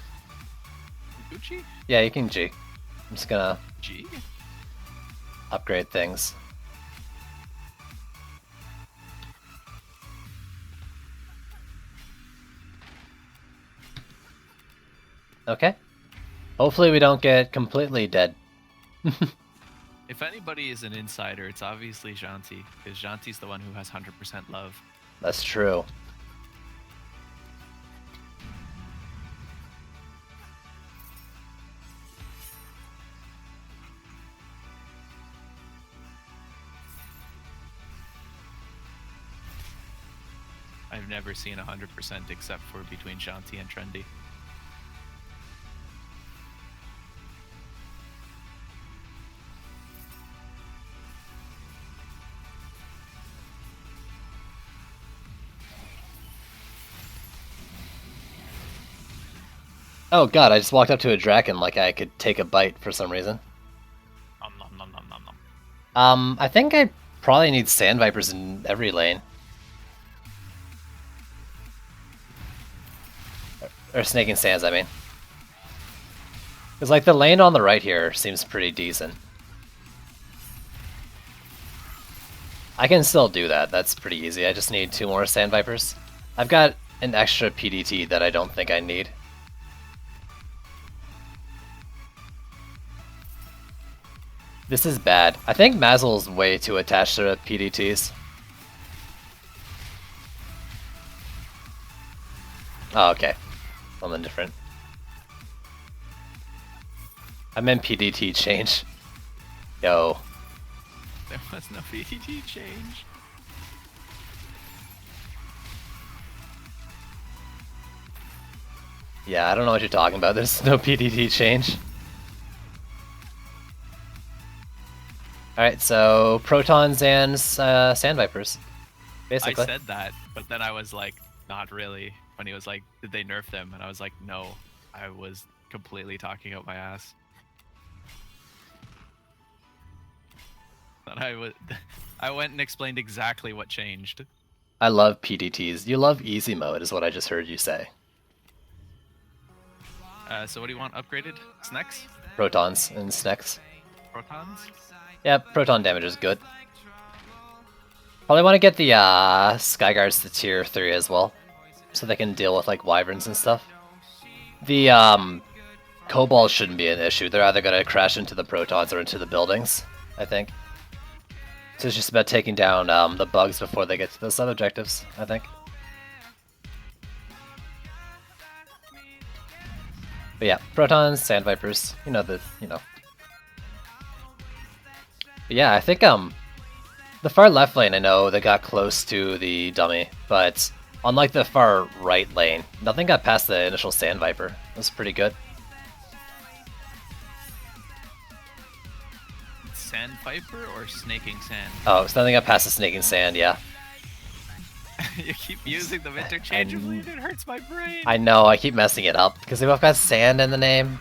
Gucci? Yeah, you can G. I'm just gonna G? upgrade things. Okay. Hopefully we don't get completely dead. If anybody is an insider, it's obviously Shanti, because Shanti's the one who has 100% love. That's true. I've never seen 100% except for between Shanti and Trendy. Oh god, I just walked up to a Draken like I could take a bite for some reason. Nom nom nom nom nom nom. I think I probably need Sand Vipers in every lane. Or Snaking Sands, I mean. Because, like, the lane on the right here seems pretty decent. I can still do that. That's pretty easy. I just need 2 more Sand Vipers. I've got an extra PDT that I don't think I need. This is bad. I think Mazel's way too attached to PDTs. Oh, okay. Something different. I meant PDT change. Yo. There was no PDT change. Yeah, I don't know what you're talking about. There's no PDT change. Alright, so Protons and Sand Vipers. Basically. I said that, but then I was like, not really. When he was like, did they nerf them? And I was like, no. I was completely talking out my ass. And I went and explained exactly what changed. I love PDTs. You love easy mode is what I just heard you say. So what do you want upgraded? Snacks? Protons and Snex. Protons? Yeah, proton damage is good. Probably want to get the Skyguards to tier 3 as well, so they can deal with like wyverns and stuff. The kobolds shouldn't be an issue. They're either gonna crash into the protons or into the buildings, I think. So it's just about taking down the bugs before they get to those other objectives, I think. But yeah, protons, sand vipers, you know. But yeah, I think the far left lane, I know they got close to the dummy, but unlike the far right lane, nothing got past the initial sand viper. It was pretty good. Sand viper or snaking sand? Oh, so nothing got past the snaking sand, yeah. You keep using them interchangeably, and it hurts my brain. I know, I keep messing it up because they both got sand in the name.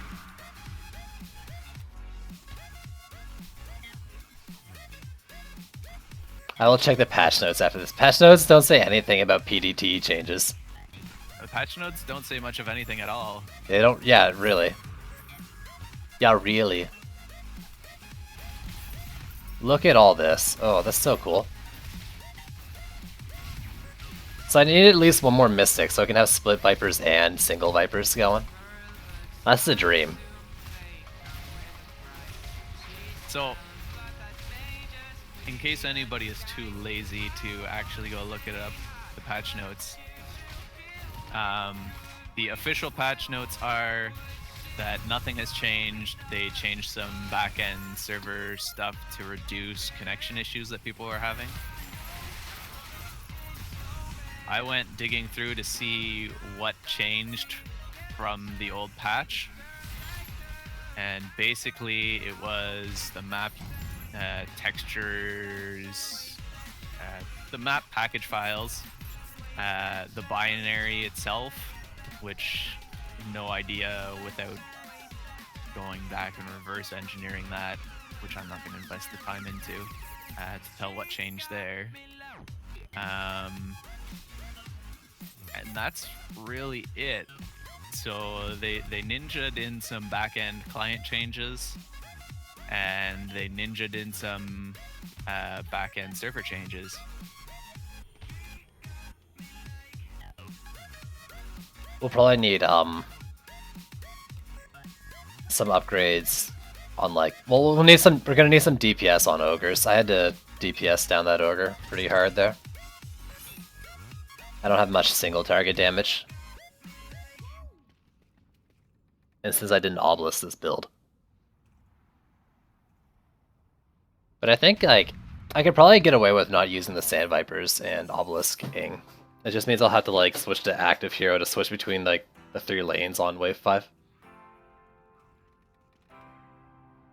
I will check the patch notes after this. Patch notes don't say anything about PDT changes. The patch notes don't say much of anything at all. They don't, yeah, really. Yeah, really. Look at all this. Oh, that's so cool. So I need at least 1 more Mystic so I can have split Vipers and single Vipers going. That's the dream. So, in case anybody is too lazy to actually go look it up, the patch notes, the official patch notes are that nothing has changed. They changed some back-end server stuff to reduce connection issues that people are having. I went digging through to see what changed from the old patch, and basically it was the map textures, the map package files, the binary itself, which no idea without going back and reverse engineering that, which I'm not going to invest the time into to tell what changed there. And that's really it. So they ninja'd in some back-end client changes, and they ninja'd in some back-end server changes. We'll probably need some upgrades on like, well, we're gonna need some DPS on ogres. I had to DPS down that ogre pretty hard there. I don't have much single target damage. And since I didn't obelisk this build. But I think like I could probably get away with not using the Sand Vipers and obelisking. It just means I'll have to like switch to active hero to switch between like the 3 lanes on wave 5.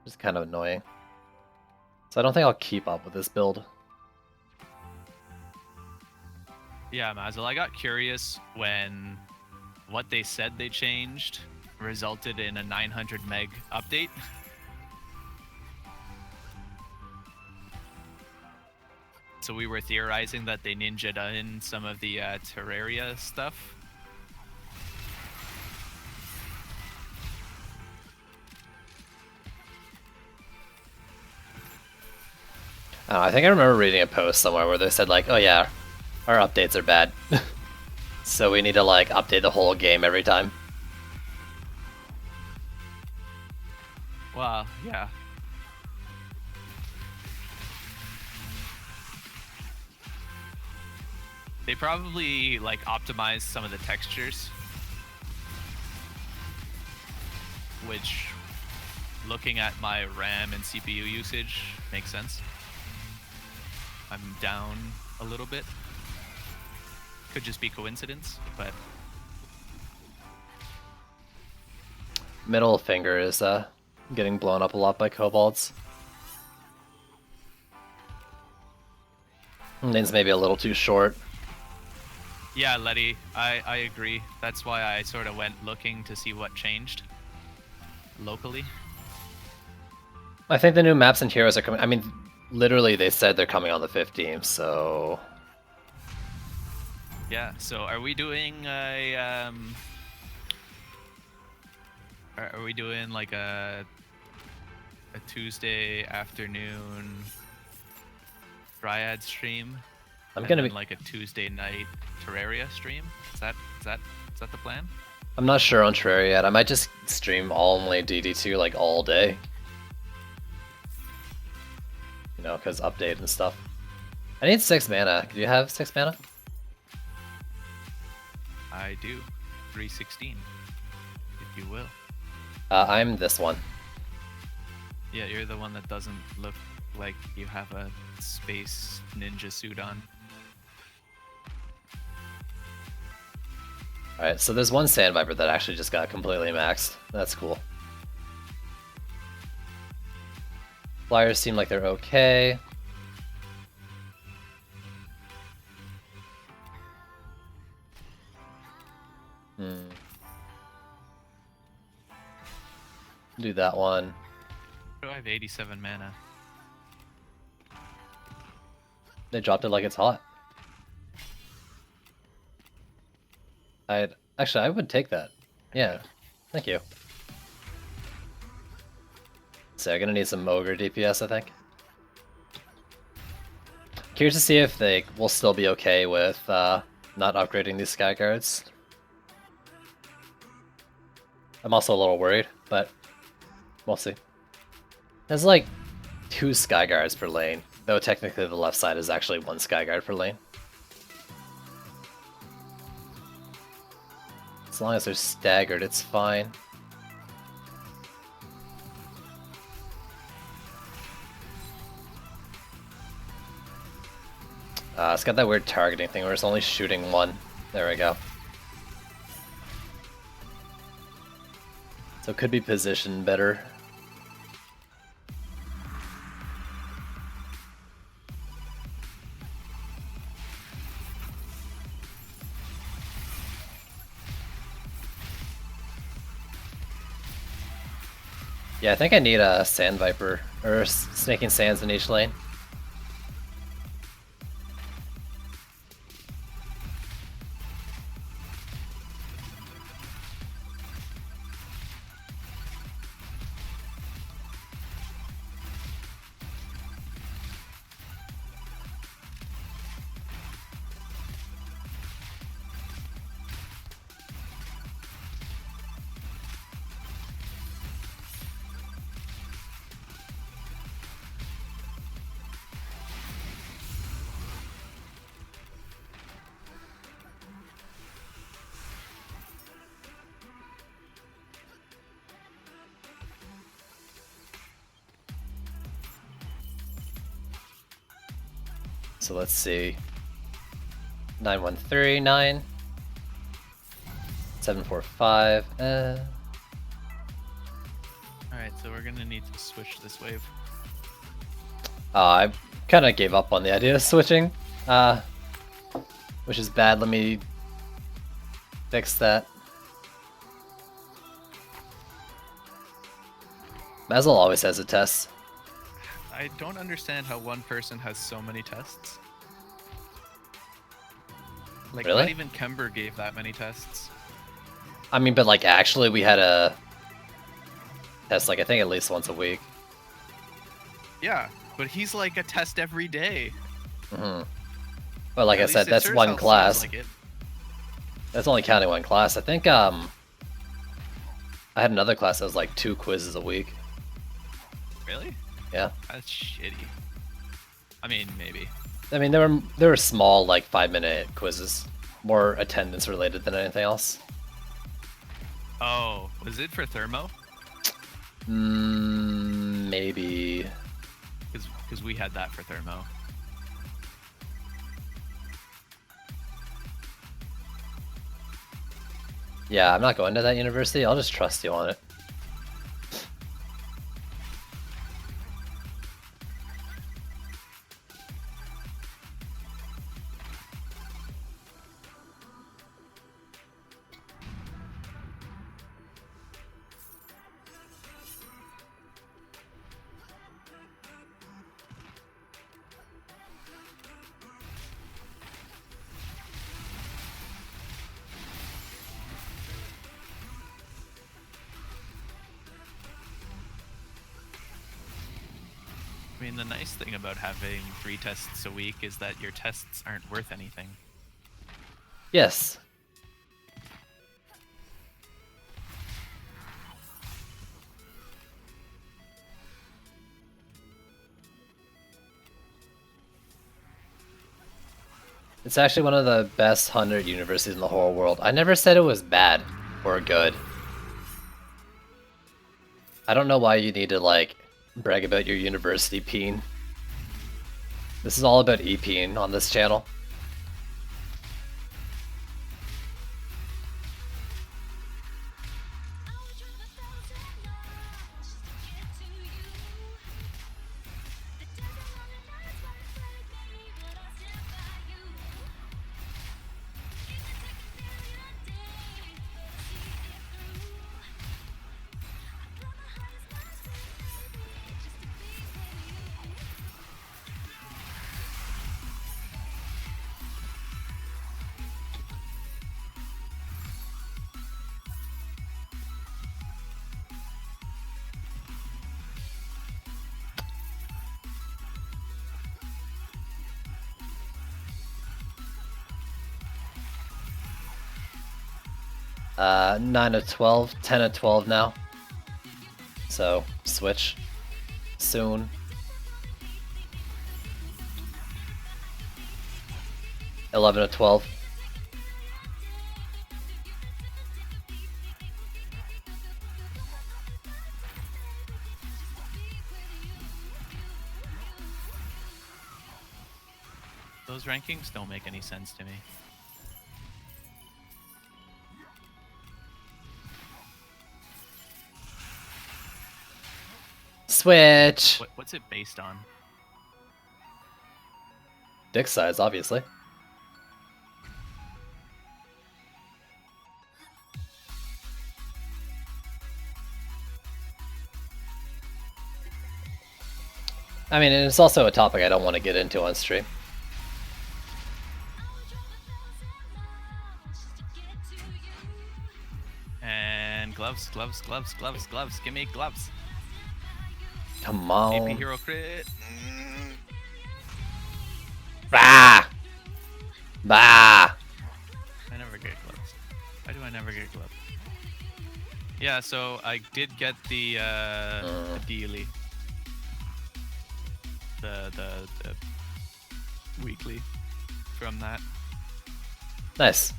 Which is kind of annoying. So I don't think I'll keep up with this build. Yeah, Mazel, I got curious when what they said they changed resulted in a 900 meg update. So we were theorizing that they ninja'd in some of the Terraria stuff. I think I remember reading a post somewhere where they said like, oh yeah, our updates are bad. So we need to like update the whole game every time. Well, yeah. They probably like optimized some of the textures, which, looking at my RAM and CPU usage, makes sense. I'm down a little bit. Could just be coincidence, but Middle finger is getting blown up a lot by kobolds. Name's maybe a little too short. yeah, Letty, I agree. That's why I sort of went looking to see what changed locally. I think the new maps and heroes are coming. I mean, literally they said they're coming on the 15th, so Yeah, so are we doing a are we doing like a Tuesday afternoon Dryad stream? I'm And gonna then be. like a Tuesday night Terraria stream? Is that the plan? I'm not sure on Terraria yet. I might just stream only DD2 like all day. You know, because update and stuff. I need 6 mana. Do you have 6 mana? I do. 316, if you will. I'm this one. Yeah, you're the one that doesn't look like you have a space ninja suit on. Alright, so there's one Sand Viper that actually just got completely maxed. That's cool. Flyers seem like they're okay. Do that one. I have 87 mana. They dropped it like it's hot. Actually, I would take that. Yeah, thank you. So I'm gonna need some Ogre DPS, I think. Curious to see if they will still be okay with not upgrading these Sky Guards. I'm also a little worried, but we'll see. There's like 2 Sky Guards per lane, though technically the left side is actually 1 Sky Guard per lane. As long as they're staggered, it's fine. It's got that weird targeting thing where it's only shooting 1. There we go. So it could be positioned better. Yeah, I think I need a Sand Viper, or Snaking Sands in each lane. So let's see. 9139. 745. Alright, so we're gonna need to switch this wave. I kind of gave up on the idea of switching, which is bad. Let me fix that. Mazel always has a test. I don't understand how one person has so many tests. Like, Really? not even Kember gave that many tests. I mean, but like actually we had a test like I think at least once a week. Yeah, But he's like a test every day. Hmm. But like At I least said, it that's sure one sounds class. like it. That's only counting one class. I think I had another class that was like 2 quizzes a week. Really? Yeah. That's shitty. I mean, maybe. I mean, there were small like 5-minute quizzes, more attendance related than anything else. Oh, was it for thermo? Maybe. Because we had that for thermo. Yeah, I'm not going to that university. I'll just trust you on it. I mean, the nice thing about having 3 tests a week is that your tests aren't worth anything. Yes. It's actually one of the best 100 universities in the whole world. I never said it was bad or good. I don't know why you need to, like, brag about your university peen. This is all about e-peen on this channel. Uh, 9 of 12, 10 of 12 now. So, switch. Soon. $11 of 12. Those rankings don't make any sense to me. Switch! What's it based on? Dick size, obviously. I mean, it's also a topic I don't want to get into on stream. And gloves, gloves, gloves, gloves, gloves. Give me gloves. Come AP on. hero crit. Bah! Bah! I never get gloves. Why do I never get gloves? Yeah, so I did get the daily. The weekly from that. Nice.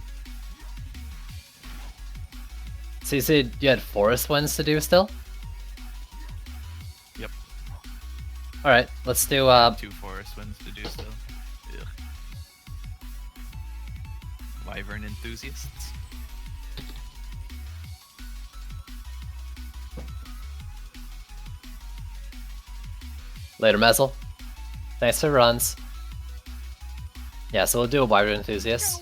So you said you had forest ones to do still? Yep. Alright, let's do 2 forest ones to do still. Ugh. Wyvern enthusiasts. later Mezzle. Thanks for runs. Yeah, so we'll do a Wyvern enthusiast.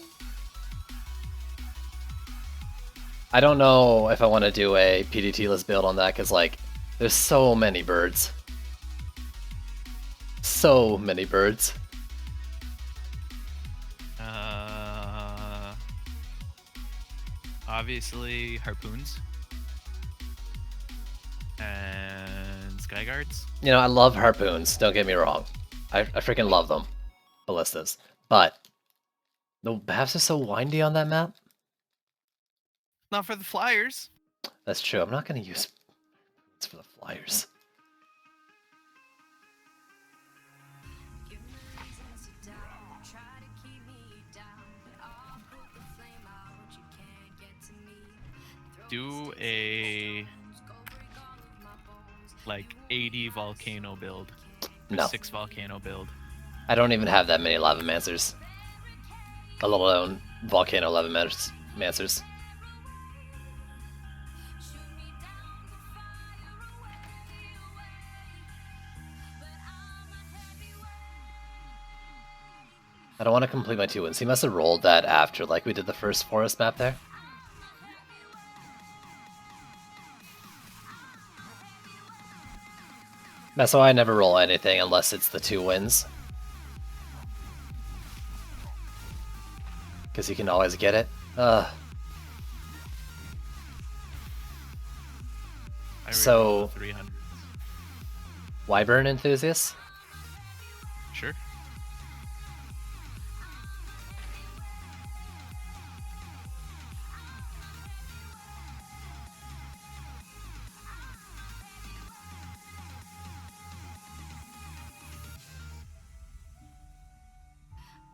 I don't know if I want to do a PDT-less build on that, because, like, there's so many birds. So many birds. Obviously, harpoons. And Skyguards. You know, I love harpoons, don't get me wrong. I freaking love them. Ballistas. But the paths are so windy on that map. Not for the flyers. That's true. I'm not gonna use it's for the flyers. Do a like 80 volcano build. Or No. 6 volcano build. I don't even have that many Lavamancers. Let alone volcano Lavamancers. I don't want to complete my 2 wins. He must have rolled that after, like we did the first forest map there. That's why I never roll anything unless it's the 2 wins. Because you can always get it. I So- 300. Wyvern enthusiasts? Sure.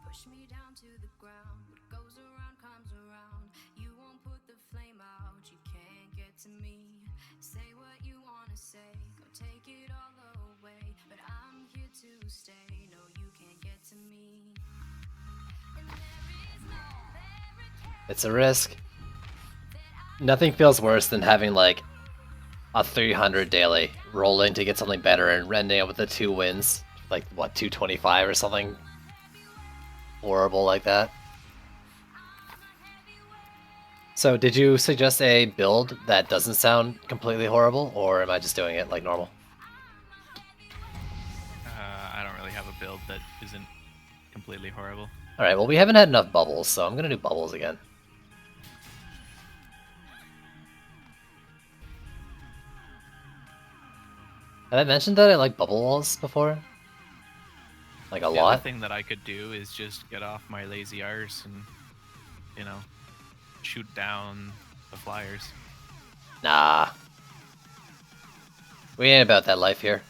Push me down to the ground. What goes around comes around. You won't put the flame out. You can't get to me. Say what you wanna say. Go take it all away. But I'm here to stay. No, you can't get to me. And there is no barricade. It's a risk. Nothing feels worse than having like a 300 daily, rolling to get something better and ending up with the 2 wins. Like, what, 225 or something? Horrible like that. So, did you suggest a build that doesn't sound completely horrible, or am I just doing it like normal? I don't really have a build that isn't completely horrible. Alright, well, we haven't had enough bubbles, so I'm gonna do bubbles again. Have I mentioned that I like bubble walls before? Like a The lot? other thing that I could do is just get off my lazy arse and, you know, shoot down the flyers. Nah. We ain't about that life here.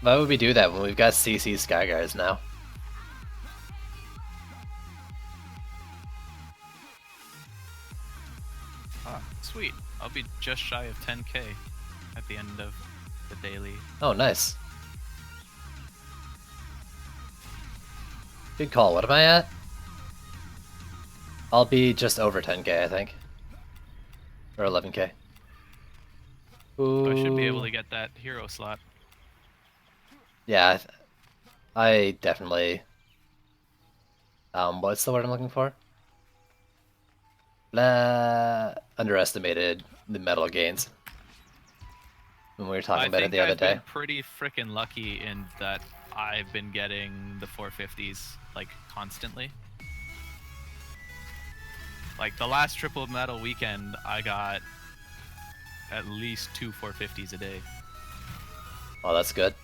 Why would we do that when we've got CC Skyguards now? Ah, sweet. I'll be just shy of 10k at the end of the daily. Oh, nice. Good call. What am I at? I'll be just over 10k, I think. Or 11k. Ooh. So I should be able to get that hero slot. Yeah, I definitely... what's the word I'm looking for? Underestimated the metal gains. When we were talking about it the other I've day. been pretty freaking lucky in that I've been getting the 450s like constantly. Like the last triple metal weekend, I got at least 2 450s a day. Oh, that's good.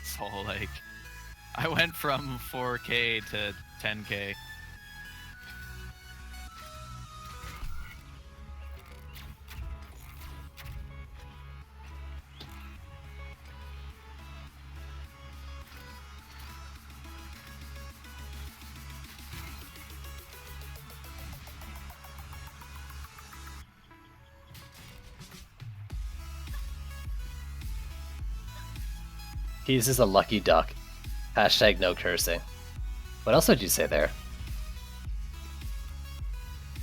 So like, I went from 4k to 10k. He uses a lucky duck. Hashtag no cursing. What else would you say there?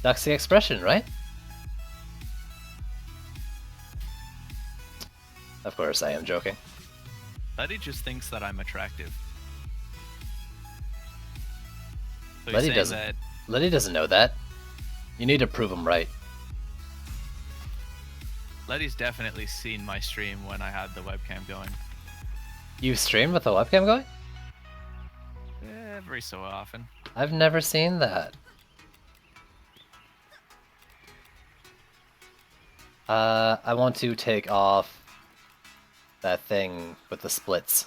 Duck's the expression, right? Of course, I am joking. Letty just thinks that I'm attractive. So he's Letty saying doesn't. that Letty doesn't know that. You need to prove him right. Letty's definitely seen my stream when I had the webcam going. You streamed with the webcam going? Every so often. I've never seen that. I want to take off that thing with the splits.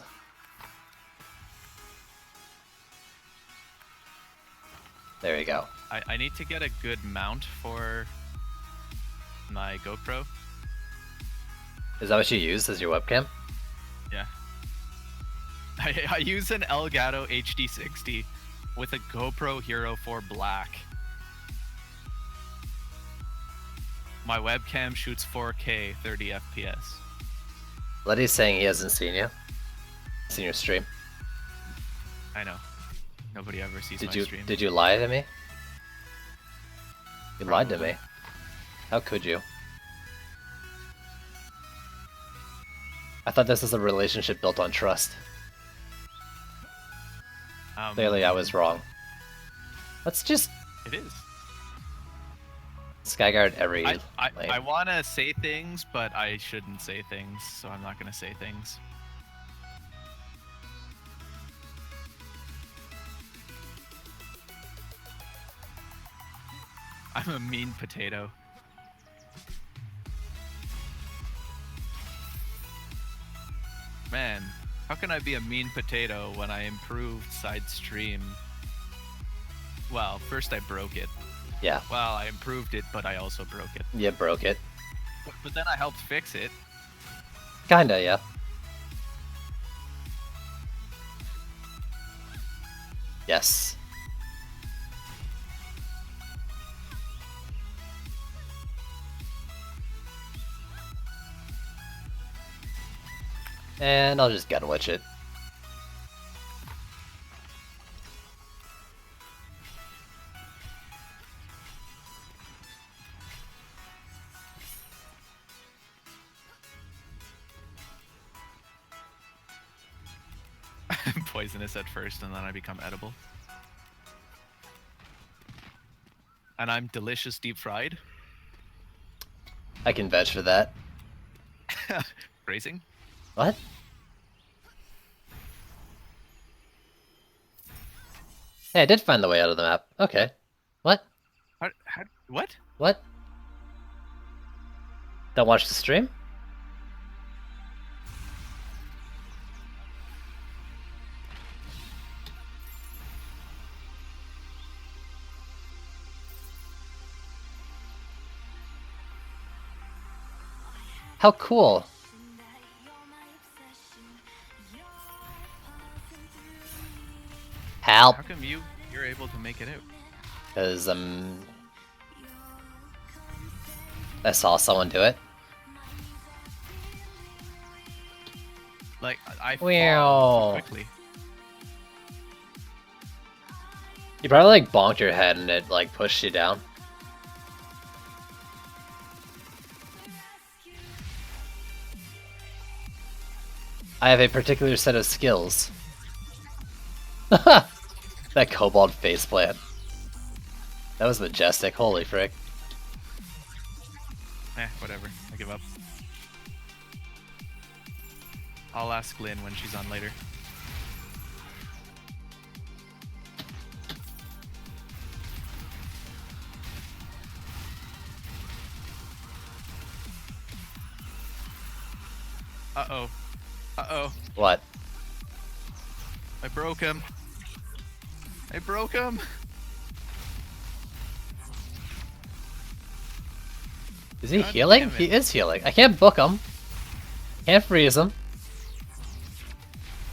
There you go. I need to get a good mount for my GoPro. Is that what you use as your webcam? Yeah. I use an Elgato HD60 with a GoPro Hero 4 Black. My webcam shoots 4K 30 FPS. Letty's saying he hasn't seen you. Seen your stream. I know. Nobody ever sees my Did you stream. did you lie to me? You lied to me. How could you? I thought this was a relationship built on trust. Clearly I was wrong. Let's just It is. Skyguard every I lane. want to say things, but I shouldn't say things, so I'm not going to say things. I'm a mean potato. Man, how can I be a mean potato when I improved side stream? Well, first I broke it. Yeah, Well, I improved it, but I also broke it. you broke it. But then I helped fix it. Kinda, yeah. Yes. And I'll just gunwitch it. Poisonous at first, and then I become edible. And I'm delicious deep fried. I can veg for that. Grazing. What? Hey, I did find the way out of the map. Okay. What? What? What? Don't watch the stream? How cool. Help. How come you're able to make it out? Because, I saw someone do it. Like I Wow. fall too quickly. You probably, like, bonked your head and it, like, pushed you down. I have a particular set of skills. That kobold faceplant. That was majestic, holy frick. Whatever. I give up. I'll ask Lynn when she's on later. Uh-oh. Uh-oh. What? I broke him. I broke him. Is he God healing? damn it. He is healing. I can't book him. Can't freeze him.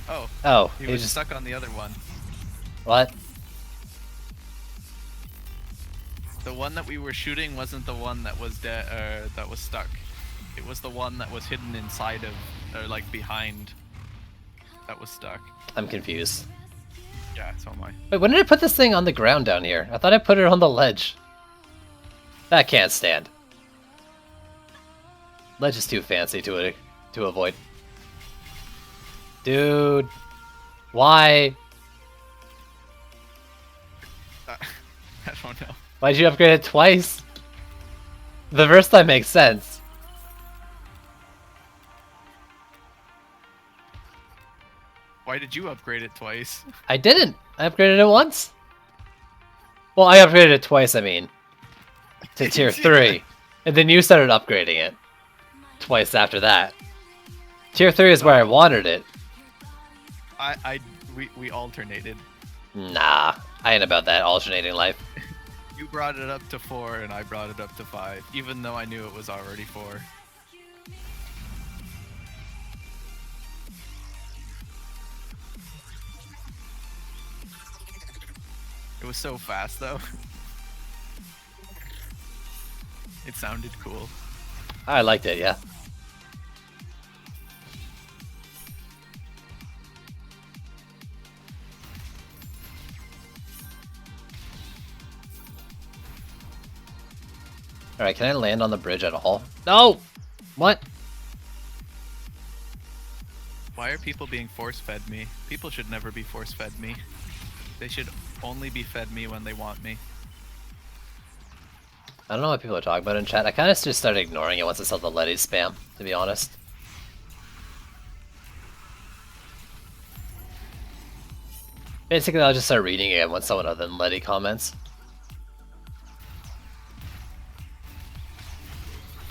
Oh, Oh, he he was just... stuck on the other one. What? The one that we were shooting wasn't the one that was that was stuck. It was the one that was hidden inside of, or like behind, that was stuck. I'm confused. Yeah, so am I. Wait, when did I put this thing on the ground down here? I thought I put it on the ledge. That can't stand. Ledge is too fancy to avoid. Dude. Why? I don't know. Why'd you upgrade it twice? The first time makes sense. Why Why did you upgrade it twice? I didn't. I upgraded it once. Well, I upgraded it twice, I mean. To tier 3. And then you started upgrading it. Twice after that. Tier 3 is where I wanted it. We alternated. Nah, I ain't about that alternating life. You brought it up to 4 and I brought it up to 5, even though I knew it was already 4. It was so fast though. It sounded cool. I liked it, yeah. Alright, can I land on the bridge at all? No! What? Why are people being force-fed me? People should never be force-fed me. They should only be fed me when they want me. I don't know what people are talking about in chat. I kind of just started ignoring it once I saw the Letty spam, to be honest. Basically, I'll just start reading it when someone other than Letty comments.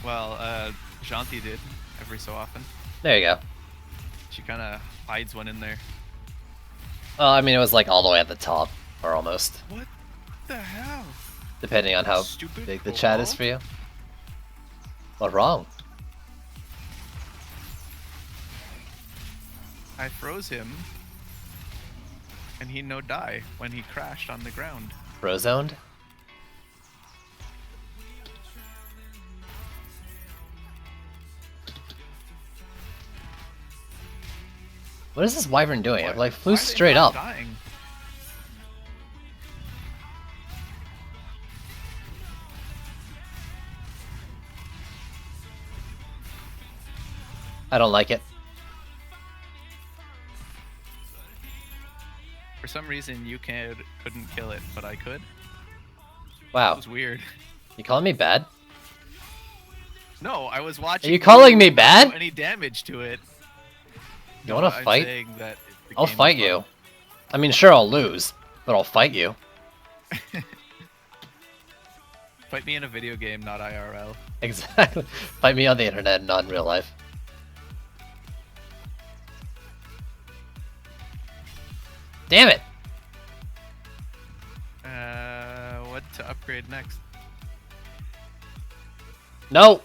Well, Shanti did every so often. There you go. She kind of hides one in there. Well, I mean, it was like all the way at the top, or almost, What the hell? depending on how Stupid big the chat is Cobalt? for you. What's wrong? I froze him, and he no die when he crashed on the ground. Frozoned? What is this wyvern doing? It What? like flew Why are they straight not up. dying? I don't like it. For some reason, you couldn't kill it, but I could. That Wow. was weird. You calling me bad? No, I was watching. Are you calling me not bad? do any damage to it? You No, wanna I'm fight? saying that the I'll game fight is you. I mean, sure, I'll lose, but I'll fight you. fun. Fight me in a video game, not IRL. Exactly. Fight me on the internet, not in real life. Damn it! What to upgrade next? No!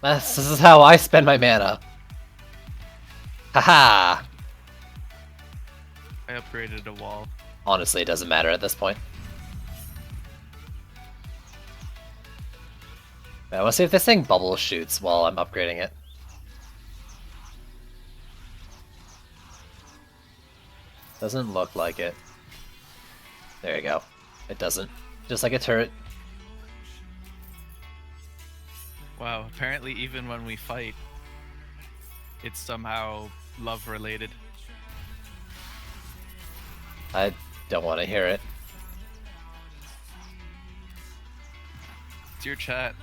This is how I spend my mana. Haha! I upgraded a wall. Honestly, it doesn't matter at this point. I want to see if this thing bubble shoots while I'm upgrading it. Doesn't look like it. There you go. It doesn't. Just like a turret. Wow, apparently even when we fight, it's somehow love related. I don't want to hear it. It's your chat.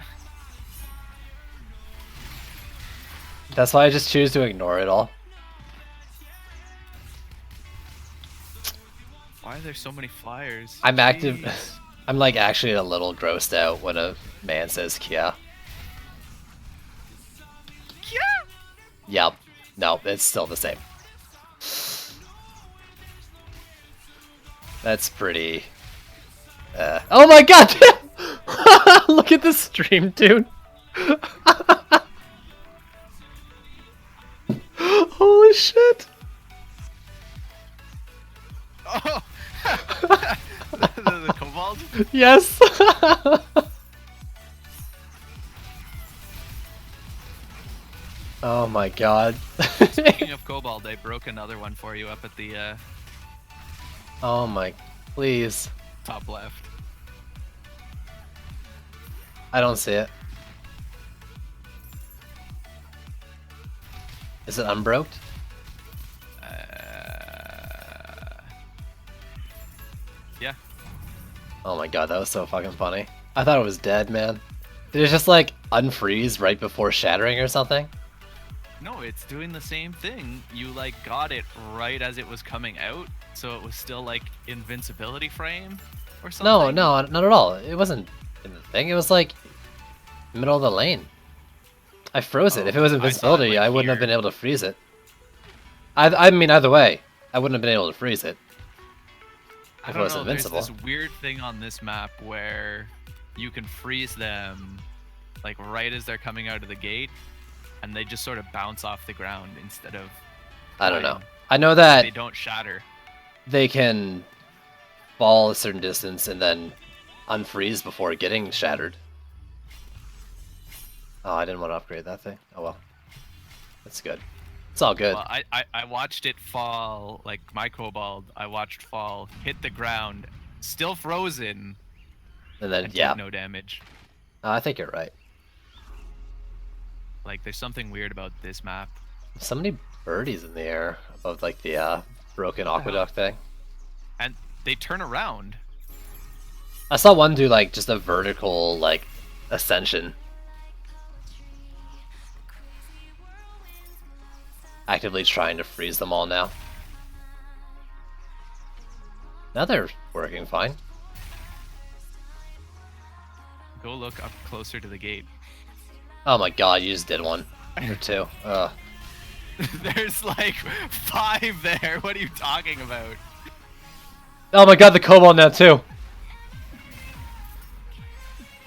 That's why I just choose to ignore it all. Why are there so many flyers? I'm active. Jeez. I'm like actually a little grossed out when a man says Kia. Yep. No, it's still the same. That's pretty... Oh my god! Look at this stream, dude! Holy shit! Oh! the Cobalt? Yes! Oh my god. Speaking of Cobalt, I broke another one for you up at the Oh my... Please. top left. I don't see it. Is it unbroked? Yeah. Oh my god, that was so fucking funny. I thought it was dead, man. Did it just like unfreeze right before shattering or something? No, it's doing the same thing. You like got it right as it was coming out, so it was still like invincibility frame or something. No, no, not at all. It wasn't in the thing. It was like middle of the lane. I froze it. Oh, If it was I saw it, invincibility, like, I wouldn't have here. been able to freeze it. I mean, either way, I wouldn't have been able to freeze it. I If it don't was know. invincible. There's this weird thing on this map where you can freeze them like right as they're coming out of the gate, and they just sort of bounce off the ground instead of. I don't know. flying. I know that They don't shatter. they can fall a certain distance and then unfreeze before getting shattered. Oh, I didn't want to upgrade that thing. Oh well. That's good. It's all good. Well, I watched it fall, like my Kobold, I watched fall, hit the ground, still frozen, And then, and yeah. take no damage. I think you're right. Like, there's something weird about this map. So many birdies in the air above, like, the broken aqueduct thing. And they turn around. I saw one do, like, just a vertical, like, ascension. Actively trying to freeze them all now. Now they're working fine. Go look up closer to the gate. Oh my god, you just did one. Or two. There's like 5 there. What are you talking about? Oh my god, the Kobold now too.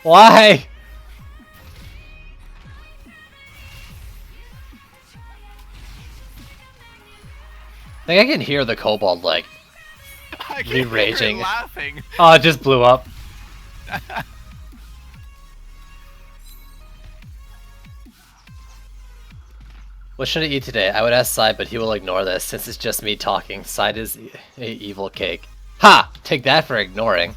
Why? Like, I can hear the Kobold, like, I can hear her Re-raging. laughing. oh, it just blew up. What should I eat today? I would ask Sai, but he will ignore this since it's just me talking. Sai is a evil cake. Ha! Take that for ignoring.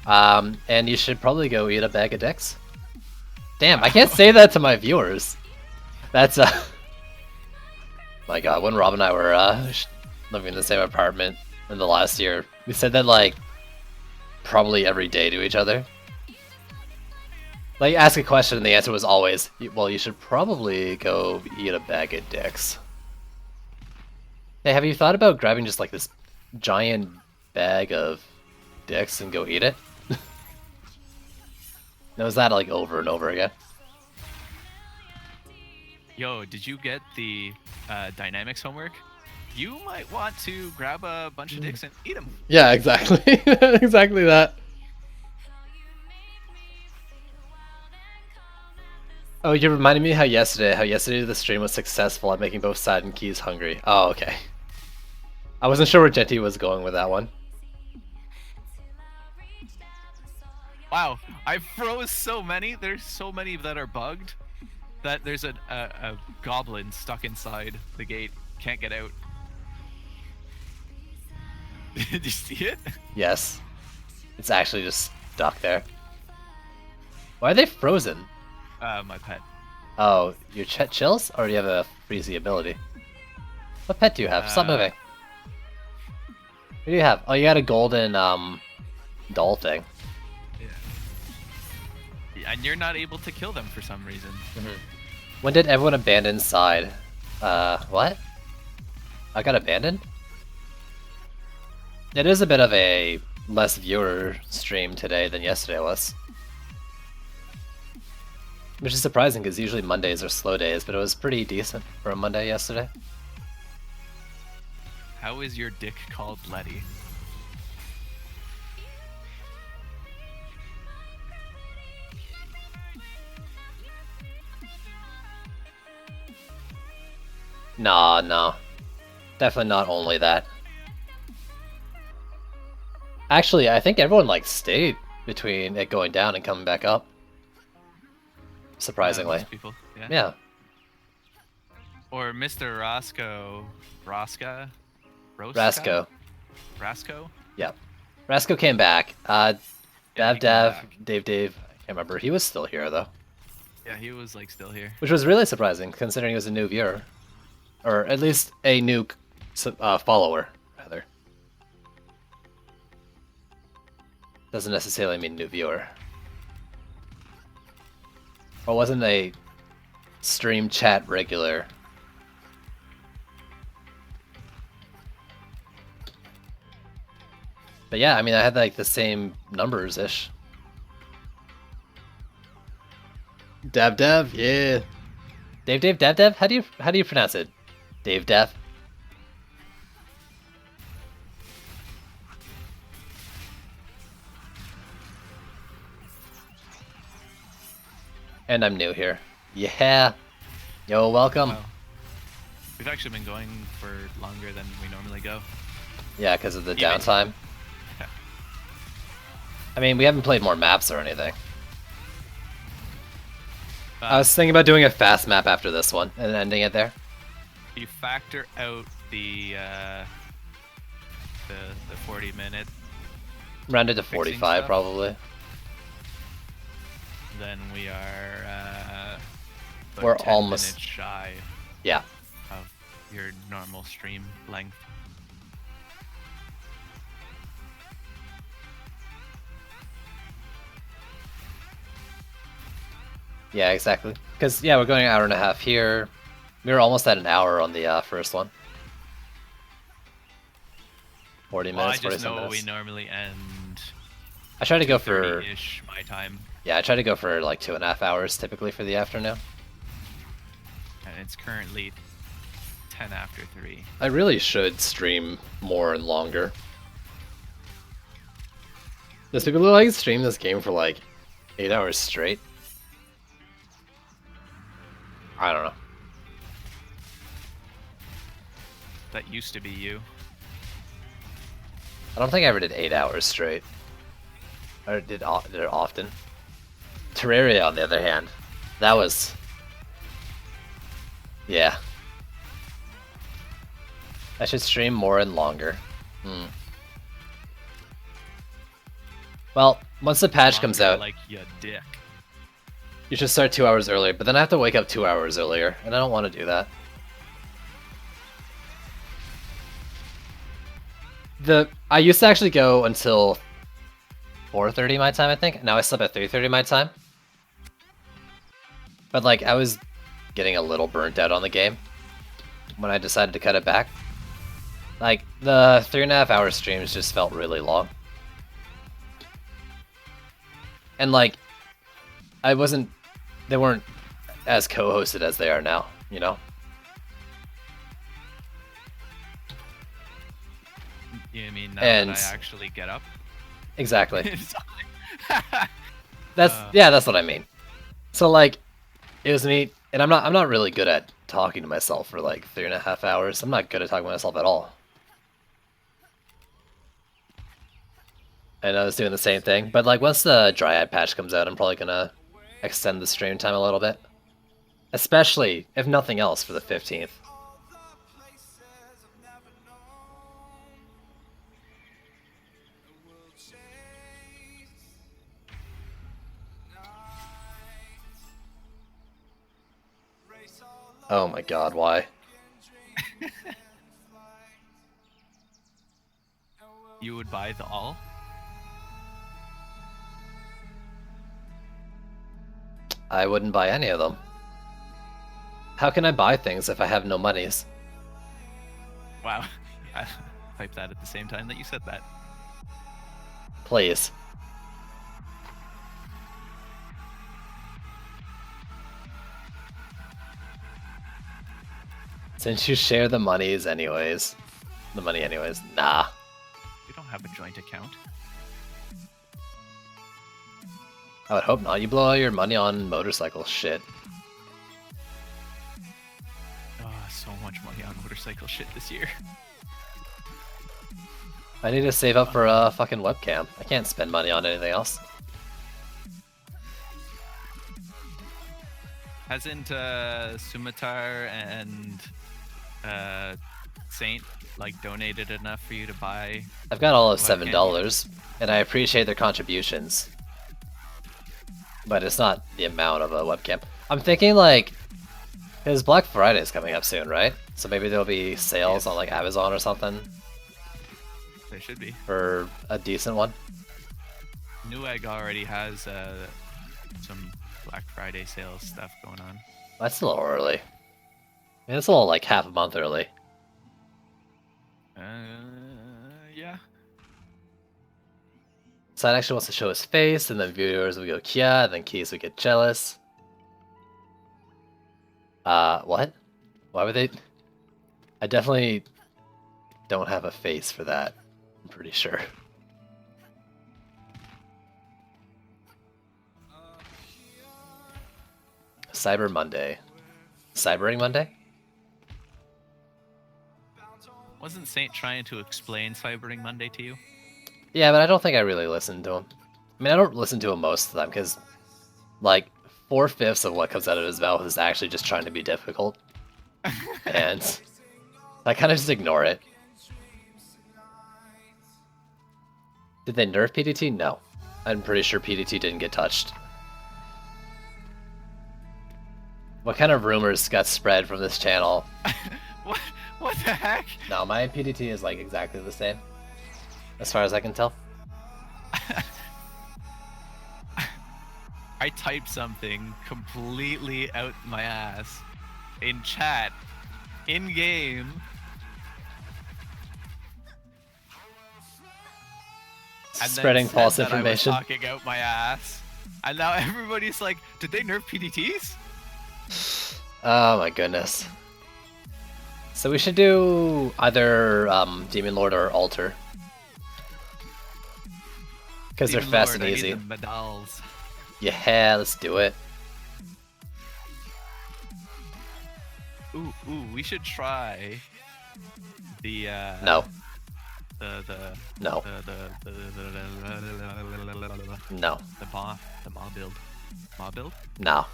And you should probably go eat a bag of dicks. Damn, I can't say that to my viewers. That's my god, when Rob and I were living in the same apartment in the last year, we said that like probably every day to each other. Like, ask a question and the answer was always, well, you should probably go eat a bag of dicks. Hey, have you thought about grabbing just like this giant bag of dicks and go eat it? Now, is that like over and over again? Yo, did you get the dynamics homework? You might want to grab a bunch of dicks and eat them. Yeah, exactly. Exactly that. Oh, you reminded me how yesterday the stream was successful at making both Sad and Keys hungry. Oh, okay. I wasn't sure where Genty was going with that one. Wow, I froze so many. There's so many that are bugged that there's a goblin stuck inside the gate. Can't get out. Did you see it? Yes. It's actually just stuck there. Why are they frozen? My pet. Oh, your Chet chills? Or do you have a freezy ability? What pet do you have? Stop moving. What do you have? Oh, you got a golden, doll thing. Yeah, and you're not able to kill them for some reason. When did everyone abandon side? What? I got abandoned? It is a bit of a less viewer stream today than yesterday was. Which is surprising because usually Mondays are slow days, but it was pretty decent for a Monday yesterday. How is your dick called Letty? Nah, no. Definitely not only that. Actually, I think everyone like stayed between it going down and coming back up. Surprisingly. Most people, yeah. Yeah. Or Mr. Roscoe. Rosca? Rasco. Rasco? Yep. Rasco came back. Yeah, Dav he came Dav, back. Dave, I can't remember. He was still here though. Yeah, he was like still here. Which was really surprising considering he was a new viewer. Or at least a new follower, rather. Doesn't necessarily mean new viewer. Or wasn't a stream chat regular. But yeah, I mean, I had like the same numbers ish. Dev, yeah. Dev. How do you pronounce it? Dev. And I'm new here. Yeah. Yo, welcome. Wow. We've actually been going for longer than we normally go. Yeah, because of the Even. downtime. Yeah. I mean, we haven't played more maps or anything. But I was thinking about doing a fast map after this one and ending it there. if you factor out the 40-minute, Round it to Fixing 45 stuff. probably. then we are about We're 10 almost- minutes shy Yeah. of your normal stream length. Yeah, exactly. Because, yeah, we're going an hour and a half here. We were almost at an hour on the first one. 40 Well, I minutes, just 47 know minutes. we normally end I try to go for 30-ish my time, yeah, I try to go for like 2.5 hours typically for the afternoon. and it's currently 10 after 3. I really should stream more and longer. There's people who like stream this game for like 8 hours straight. I don't know. That used to be you. I don't think I ever did 8 hours straight. I did it often. Terraria, on the other hand, that was... Yeah. I should stream more and longer. Well, once the patch comes Longer out, like you dick. you should start 2 hours earlier, but then I have to wake up 2 hours earlier, and I don't want to do that. I used to actually go until 4:30 my time, I think. Now I sleep at 3:30 my time. But like, I was getting a little burnt out on the game when I decided to cut it back. Like, the 3.5 hour streams just felt really long. And like, they weren't as co-hosted as they are now, you know? You mean now And- that I actually get up? Exactly. It's like- That's what I mean. So like, it was me, and I'm not really good at talking to myself for like 3.5 hours. I'm not good at talking to myself at all. And I was doing the same thing, but like once the Dryad patch comes out, I'm probably gonna extend the stream time a little bit, especially if nothing else for the 15th. Oh my god, why? You would buy the all? I wouldn't buy any of them. How can I buy things if I have no monies? Wow. I typed that at the same time that you said that. Please. Since you share the monies anyways. The money anyways. Nah. You don't have a joint account. I would hope not. You blow all your money on motorcycle shit. Oh, so much money on motorcycle shit this year. I need to save up for a fucking webcam. I can't spend money on anything else. Hasn't Sumatar and Saint like donated enough for you to buy? I've got all of Webcam. $7, and I appreciate their contributions. But it's not the amount of a webcam. I'm thinking like, because Black Friday is coming up soon, right? So maybe there'll be sales on like Amazon or something There should be. for a decent one. Newegg already has some Black Friday sales stuff going on. That's a little early. I mean, it's a little like half a month early. Yeah. Side actually wants to show his face, and then viewers will go Kia, and then keys would get jealous. What? Why would they? I definitely don't have a face for that. I'm pretty sure. Cyber Monday. Cybering Monday? Wasn't Saint trying to explain Cybering Monday to you? Yeah, but I don't think I really listened to him. I mean, I don't listen to him most of the time because, like, 4/5 of what comes out of his mouth is actually just trying to be difficult. And I kind of just ignore it. Did they nerf PDT? No. I'm pretty sure PDT didn't get touched. What kind of rumors got spread from this channel? What? What the heck? No, my PDT is like exactly the same, as far as I can tell. I typed something completely out my ass in chat, in game. And Spreading then false said that information. I was talking out my ass, and now everybody's like, "Did they nerf PDTs?" Oh my goodness. So we should do either Demon Lord or Altar. Because they're Demon fast Lord, and I need easy. the medals. Yeah, let's do it. Ooh, we should try the No, the no, the no, Ma build. no.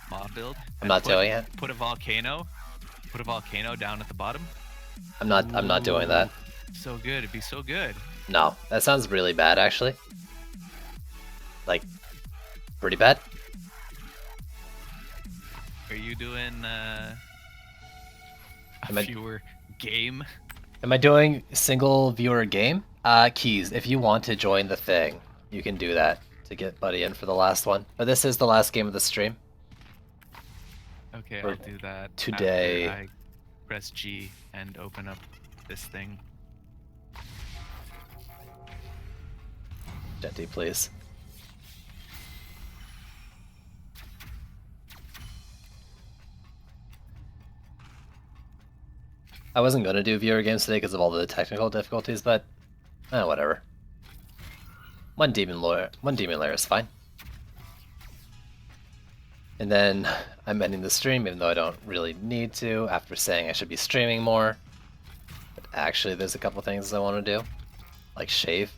Ma build. I'm not doing it. Put a volcano down at the bottom. I'm not doing that. So good, it'd be so good. No, that sounds really bad actually. Like, pretty bad. Are you doing Am I- viewer game? Am I doing single viewer game? Keys, if you want to join the thing, you can do that to get Buddy in for the last one. But this is the last game of the stream. Okay, For I'll do that today. after I press G and open up this thing. Genty, please. I wasn't going to do viewer games today because of all the technical difficulties, but whatever. One demon layer is fine. And then I'm ending the stream, even though I don't really need to, after saying I should be streaming more. But actually, there's a couple things I want to do, like shave.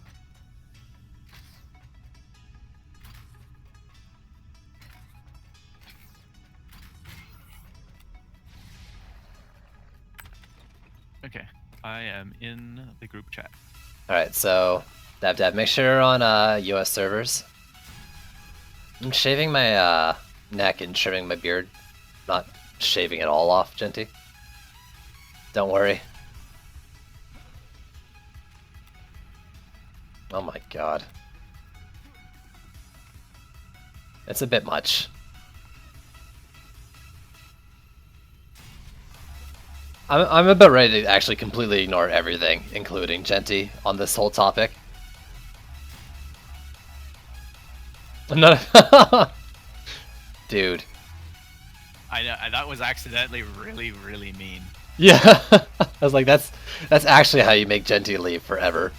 Okay, I am in the group chat. Alright, so Dab, make sure you're on US servers. I'm shaving my neck and trimming my beard. Not shaving it all off, Genty. Don't worry. Oh my god. It's a bit much. I'm about ready to actually completely ignore everything, including Genty, on this whole topic. I'm not... Dude. I know that was accidentally really, really mean. Yeah, I was like, that's actually how you make Genty leave forever.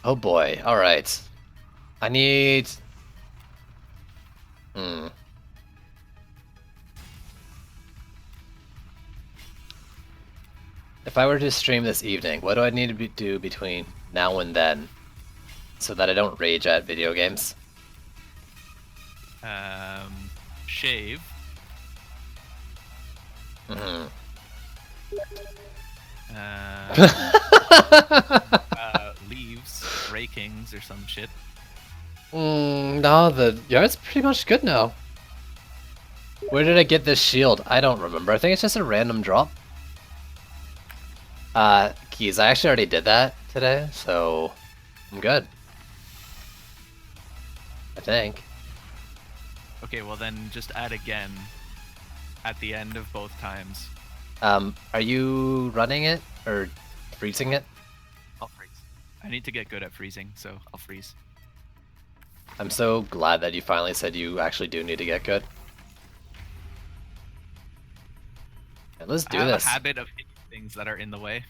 Oh boy, alright. I need... If I were to stream this evening, what do I need to do between now and then so that I don't rage at video games? Shave. Mhm. Leaves, rakings, or some shit. No, the yard's pretty much good now. Where did I get this shield? I don't remember. I think it's just a random drop. Keys, I actually already did that today, so I'm good. I think. Okay, well then just add again at the end of both times. Are you running it or freezing it? I'll freeze. I need to get good at freezing, so I'll freeze. I'm so glad that you finally said you actually do need to get good. Yeah, let's do I have this. a habit of hitting things that are in the way.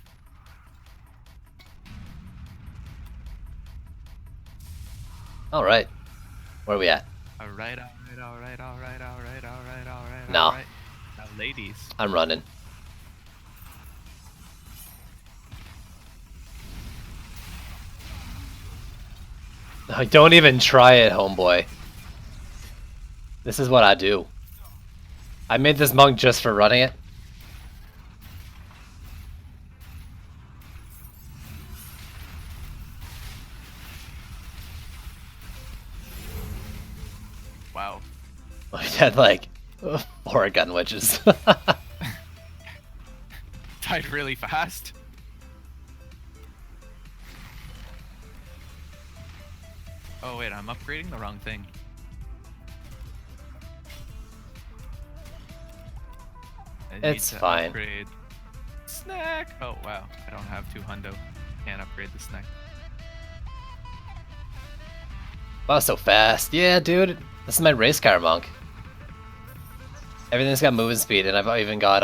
Alright. Where are we at? Alright. Now, ladies. I'm running. Don't even try it, homeboy. This is what I do. I made this monk just for running it. Wow. I had like 4 gun witches. Died really fast. Oh wait, I'm upgrading the wrong thing. I It's need to fine. Upgrade snack. Oh wow, I don't have 2 hundo. Can't upgrade the snack. Wow, so fast. Yeah, dude. This is my race car monk. Everything's got movement speed, and I've even got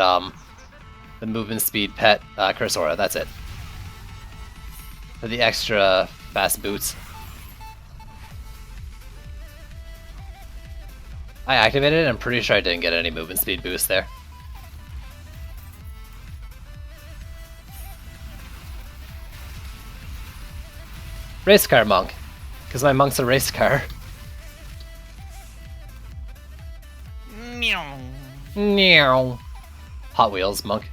the movement speed pet Cursora. That's it. For the extra fast boots. I activated it. I'm pretty sure I didn't get any movement speed boost there. Race car monk. Because my monk's a race car. Meow. Hot Wheels monk.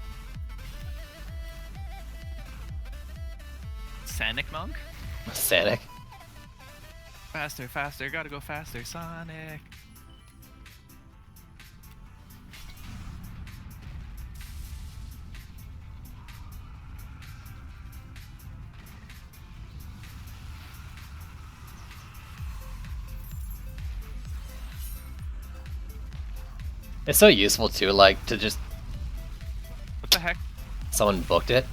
Sonic Monk? Sonic. Faster, faster, gotta go faster, Sonic. It's so useful too, like to just What the heck? someone booked it.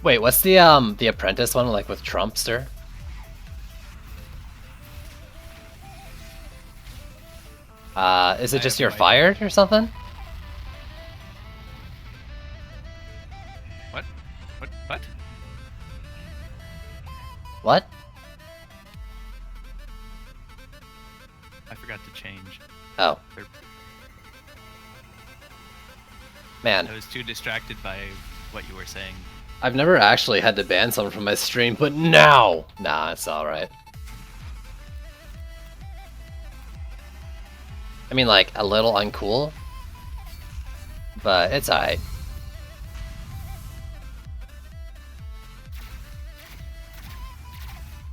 Wait, what's the Apprentice one like with Trumpster? Is it I just have you're no idea. fired or something? What? What? What? I forgot to change. Oh. Man, I was too distracted by what you were saying. I've never actually had to ban someone from my stream, but now! Nah, it's alright. I mean, like, a little uncool, but it's alright.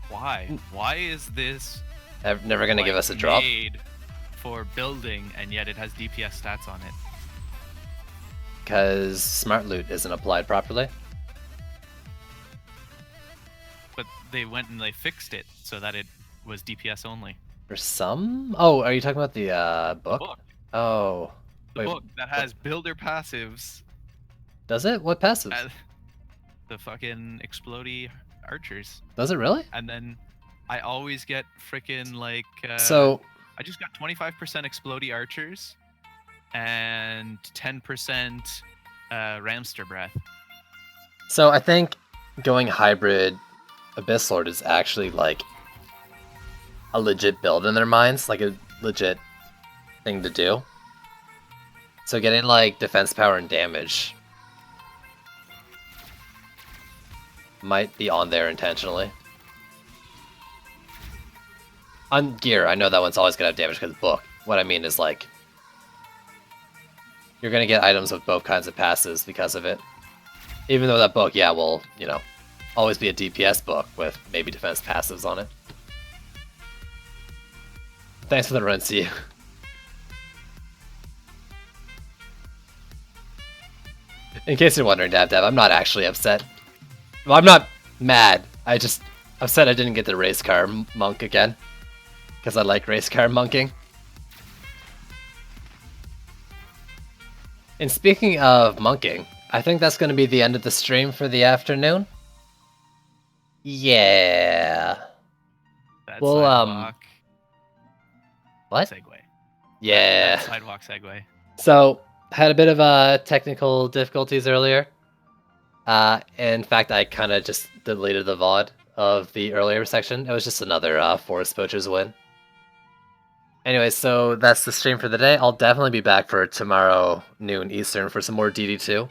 Why? Why is this Never gonna give like, us a drop? made for building and yet it has DPS stats on it? Because Smart Loot isn't applied properly. But they went and they fixed it so that it was DPS only. For some? Oh, are you talking about the book? Book. Oh. The Wait, book that has builder passives. does it? What passives? The fucking explodey archers. Does it really? And then I always get freaking like. So, I just got 25% explodey archers and 10% Ramster breath. so I think going hybrid Abyss Lord is actually like a legit build in their minds, like a legit thing to do. So getting like defense power and damage might be on there intentionally. On gear, I know that one's always gonna have damage because book. What I mean is like you're gonna get items with both kinds of passes because of it. Even though that book, yeah, will, you know, always be a DPS book with maybe defense passives on it. Thanks for the run, see you. In case you're wondering, Dab Dab, I'm not actually upset. Well, I'm not mad. I just upset I didn't get the race car monk again. Because I like race car monking. And speaking of monking, I think that's going to be the end of the stream for the afternoon. Yeah. That Well, sidewalk What? segue. Yeah. That sidewalk segue. So, had a bit of technical difficulties earlier. In fact, I kind of just deleted the VOD of the earlier section. It was just another Forest Poachers win. Anyway, so that's the stream for the day. I'll definitely be back for tomorrow noon Eastern for some more DD2.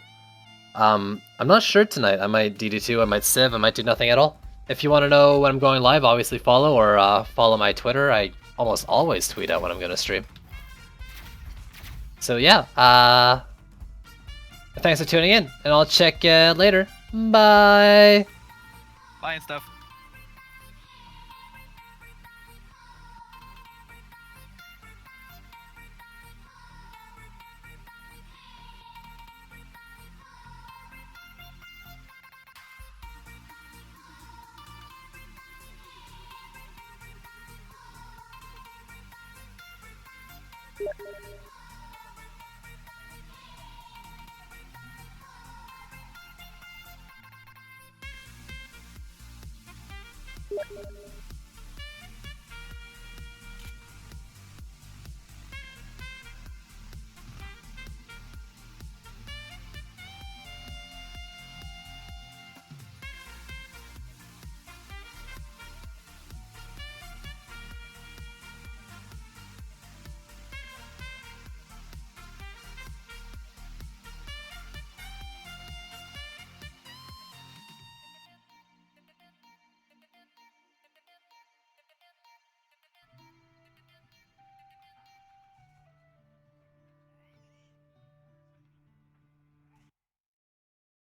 I'm not sure tonight. I might DD2, I might Civ, I might do nothing at all. If you want to know when I'm going live, obviously follow or follow my Twitter. I almost always tweet out when I'm going to stream. So yeah, thanks for tuning in, and I'll check you later. Bye! Buying stuff.